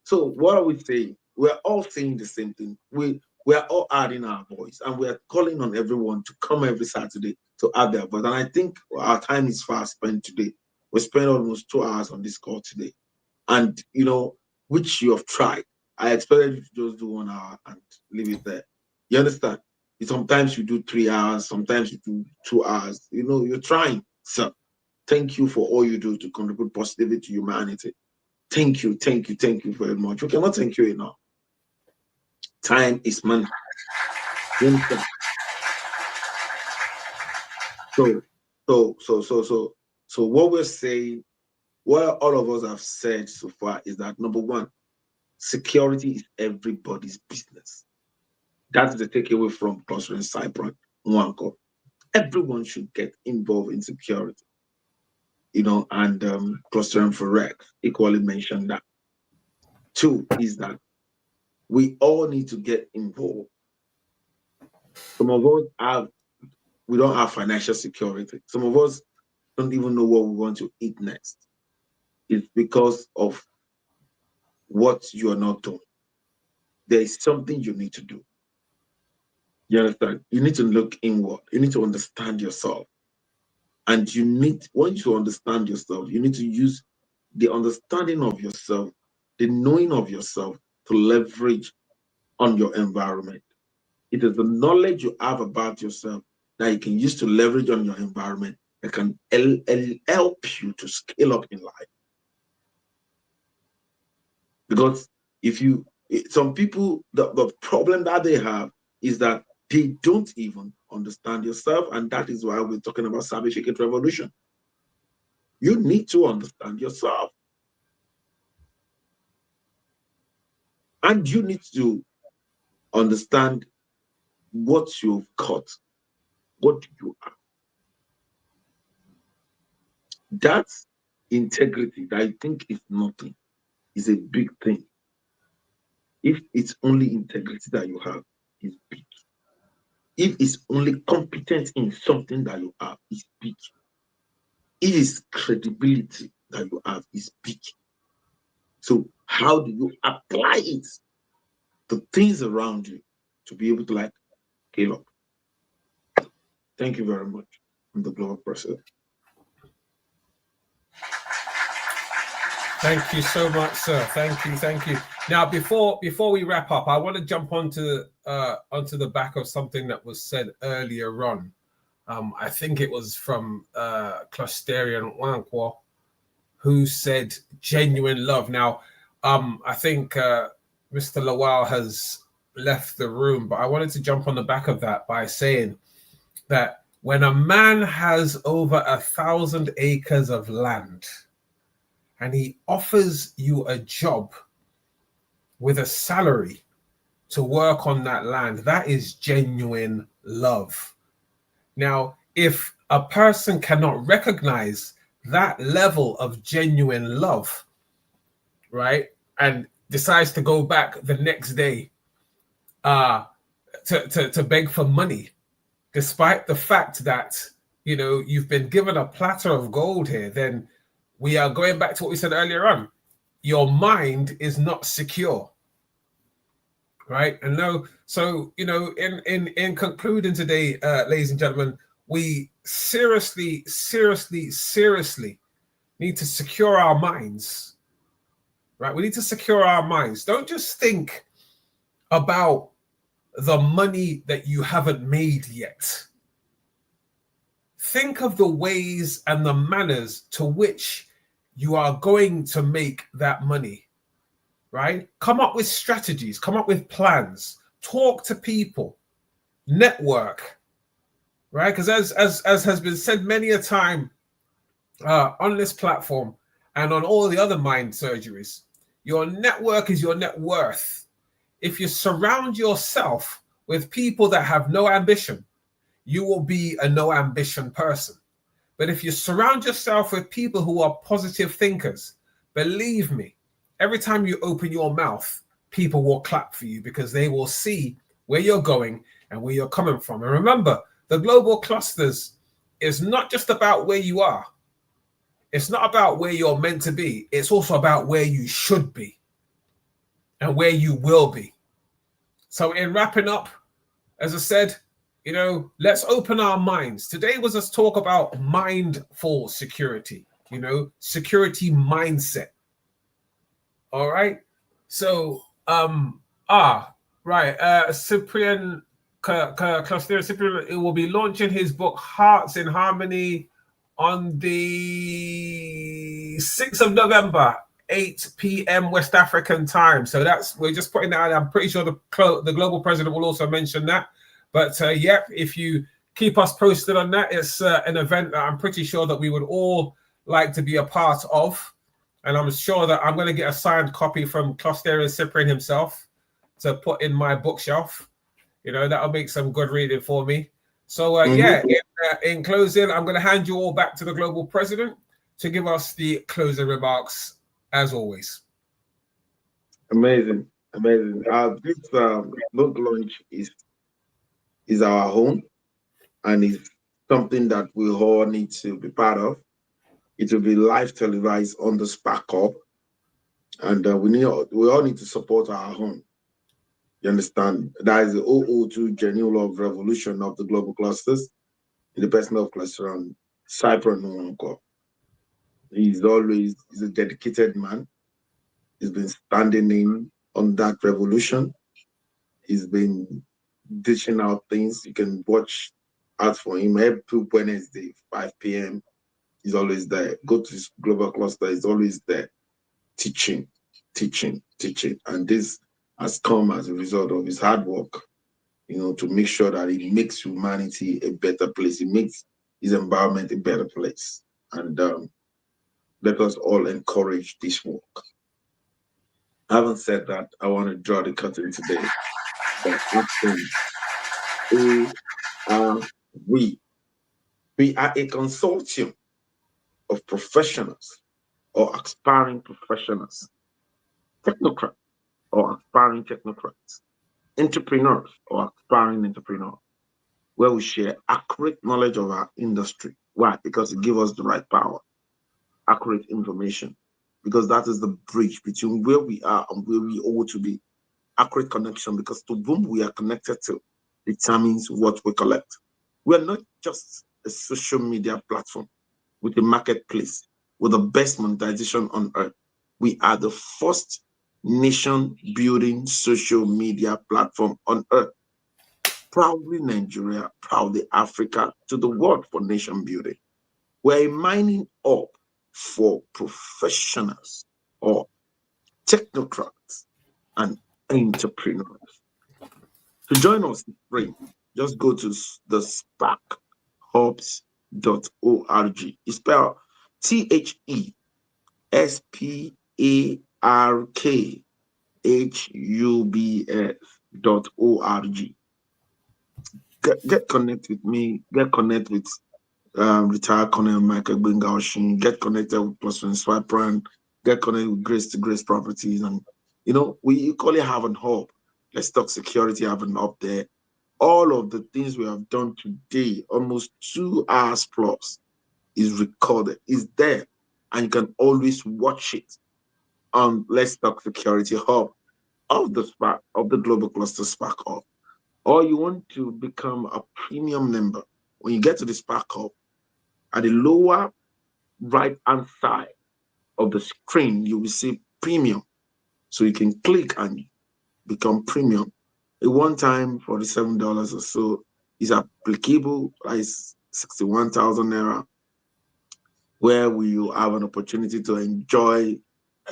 So what are we saying? We're all saying the same thing. We're all adding our voice, and we're calling on everyone to come every Saturday to add their voice. And I think our time is fast spent today. We spent almost 2 hours on this call today. And, which you have tried. I expected you to just do 1 hour and leave it there. You understand? Sometimes you do 3 hours, sometimes you do 2 hours. You're trying. So thank you for all you do to contribute positively to humanity. Thank you very much. We cannot thank you enough. Time is money. So what we're saying, what all of us have said so far is that, number one, security is everybody's business. That's the takeaway from Clustering Cypher Nwanko. Everyone should get involved in security. And Clustering for Rec equally mentioned that. 2 is that we all need to get involved Some of us we don't have financial security. Some of us don't even know what we want to eat next. It's because of what you are not doing. There is something you need to do. You understand? You need to look inward. You need to understand yourself. And once you understand yourself, you need to use the understanding of yourself, the knowing of yourself to leverage on your environment. It is the knowledge you have about yourself that you can use to leverage on your environment that can help you to scale up in life. Because some people, the problem that they have is that they don't even understand yourself, and that is why we're talking about certificate revolution. You need to understand yourself. And you need to understand what you've got, what you are. That integrity that I think is nothing is a big thing. If it's only integrity that you have, it's big. If it's only competence in something that you have, it's big. If it's credibility that you have, it's big. So how do you apply it to things around you to be able to scale up? Thank you very much. I'm the global president. Thank you so much, sir. Thank you. Now, before we wrap up, I want to jump onto the back of something that was said earlier on. I think it was from Clusterian Wankwo, who said genuine love. Now, I think Mr. Lawal has left the room, but I wanted to jump on the back of that by saying that when a man has over 1,000 acres of land and he offers you a job with a salary to work on that land, that is genuine love. Now, if a person cannot recognize that level of genuine love, right, and decides to go back the next day to beg for money, despite the fact that, you've been given a platter of gold here, then we are going back to what we said earlier on. Your mind is not secure, right? And so in concluding today, ladies and gentlemen, we seriously need to secure our minds, right? We need to secure our minds. Don't just think about the money that you haven't made yet. Think of the ways and the manners to which you are going to make that money, right? Come up with strategies, come up with plans, talk to people, network, right? Because as has been said many a time on this platform and on all the other mind surgeries, your network is your net worth. If you surround yourself with people that have no ambition, you will be a no ambition person. But if you surround yourself with people who are positive thinkers, believe me, every time you open your mouth, people will clap for you because they will see where you're going and where you're coming from. And remember, the global clusters is not just about where you are. It's not about where you're meant to be. It's also about where you should be and where you will be. So in wrapping up, as I said, let's open our minds. Today was a talk about mindful security, security mindset. All right. So, Cyprian, Cyprian, it will be launching his book, Hearts in Harmony, on the 6th of November, 8 p.m. West African time. So we're just putting that out. I'm pretty sure the global president will also mention that. But if you keep us posted on that, it's an event that I'm pretty sure that we would all like to be a part of. And I'm sure that I'm going to get a signed copy from Clusterian Cyprian himself to put in my bookshelf. That'll make some good reading for me. So, in closing, I'm going to hand you all back to the global president to give us the closing remarks, as always. Amazing. This book launch is is our home, and it's something that we all need to be part of. It will be live televised on the Spark Up, and we all need to support our home. You understand? That is the 002 genuine love revolution of the global clusters in the person of cluster on Cypher Nwanko. He's a dedicated man. He's been standing in on that revolution. He's been dishing out things. You can watch out for him every Wednesday, 5 p.m. He's always there. Go to his global cluster. He's always there, teaching. And this has come as a result of his hard work, to make sure that he makes humanity a better place. He makes his environment a better place. And let us all encourage this work. Having said that, I want to draw the curtain today. But who are we? We are a consortium of professionals or aspiring professionals, technocrats or aspiring technocrats, entrepreneurs or aspiring entrepreneurs, where we share accurate knowledge of our industry. Why? Because it gives us the right power, accurate information, because that is the bridge between where we are and where we ought to be. Accurate connection, because to whom we are connected to determines what we collect. We are not just a social media platform with a marketplace with the best monetization on earth. We are the first nation-building social media platform on earth. Proudly Nigeria, proudly Africa, to the world for nation building. We're a mining up for professionals or technocrats and entrepreneurs. To join us in free, just go to the sparkhubs.org. It's spelled THESPARKHUBS.org. Get connected with me, get connected with retired Colonel Michael Gbenga Oshin, get connected with Plus One Swipe Brand, get connected with Grace to Grace Properties. And, we equally have an hub. Let's Talk Security have an hub there. All of the things we have done today, almost 2 hours plus, is recorded, is there. And you can always watch it on Let's Talk Security Hub of the Global Cluster Spark Hub. Or you want to become a premium member. When you get to the Spark Hub, at the lower right-hand side of the screen, you will see premium. So you can click and become premium. A one-time $47 or so is applicable, is 61,000 naira, where we will have an opportunity to enjoy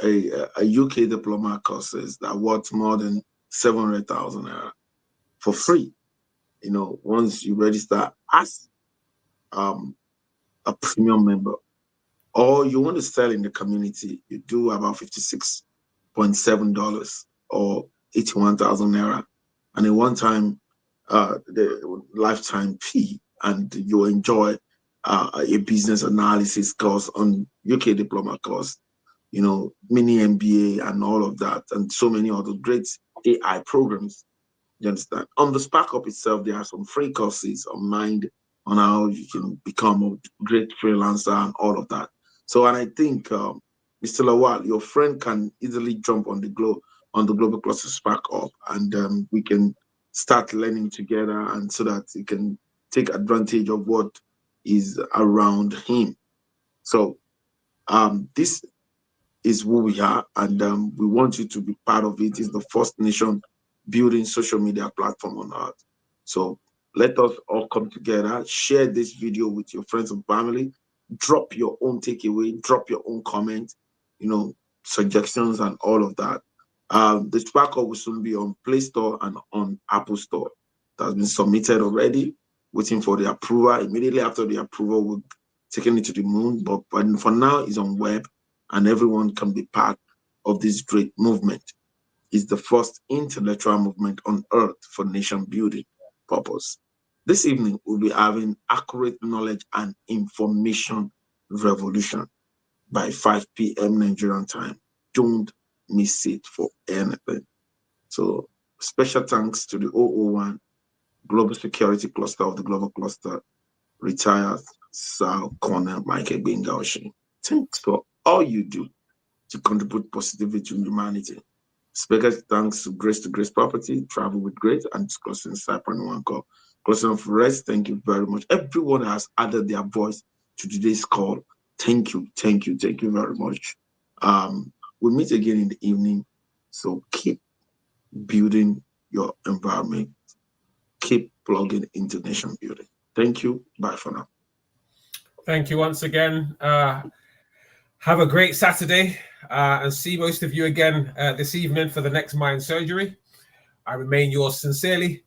a UK diploma courses that worth more than 700,000 naira for free. Once you register as a premium member, or you want to sell in the community, you do about $56.7 or 81,000 naira, and a one-time the lifetime fee, and you enjoy a business analysis course on UK diploma course, mini MBA and all of that, and so many other great AI programs. You understand? On the Spark Up itself, there are some free courses on mind on how you can become a great freelancer and all of that. So, and I think, Mr. Lawal, your friend can easily jump on the Global Cluster Spark Up, and we can start learning together, and so that he can take advantage of what is around him. So, this is who we are, and we want you to be part of it. It's the first nation building social media platform on earth. So let us all come together, share this video with your friends and family, drop your own takeaway, drop your own comment, suggestions and all of that. The Spark Up will soon be on Play Store and on Apple Store. That has been submitted already, waiting for the approval. Immediately after the approval, we'll take it to the moon, but for now it's on web, and everyone can be part of this great movement. It's the first intellectual movement on earth for nation building purpose. This evening, we'll be having accurate knowledge and information revolution by 5 p.m. Nigerian time. Don't miss it for anything. So special thanks to the 001 Global Security Cluster of the Global Cluster, retired Sir Colonel Michael Gbenga Oshin. Thanks for all you do to contribute positively to humanity. Special thanks to Grace Property, Travel with Grace, and Discussing Cypher One Call. Closing of rest, thank you very much. Everyone has added their voice to today's call. Thank you very much. We'll meet again in the evening. So keep building your environment. Keep plugging into nation building. Thank you. Bye for now. Thank you once again. Have a great Saturday and see most of you again this evening for the next Mind Surgery. I remain yours sincerely,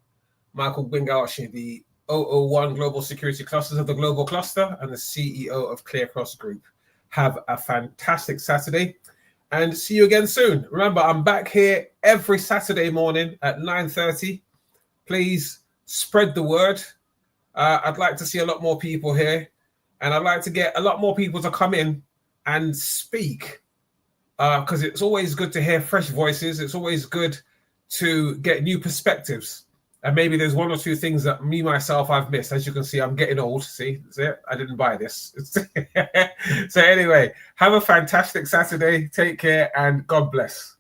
Michael Gbenga Oshin, the 001 Global Security Clusters of the Global Cluster and the CEO of Clear Cross Group. Have a fantastic Saturday and see you again soon. Remember, I'm back here every Saturday morning at 9:30. Please spread the word. I'd like to see a lot more people here, and I'd like to get a lot more people to come in and speak, because it's always good to hear fresh voices. It's always good to get new perspectives. And maybe there's one or two things that myself, I've missed. As you can see, I'm getting old. See, I didn't buy this. So anyway, have a fantastic Saturday. Take care and God bless.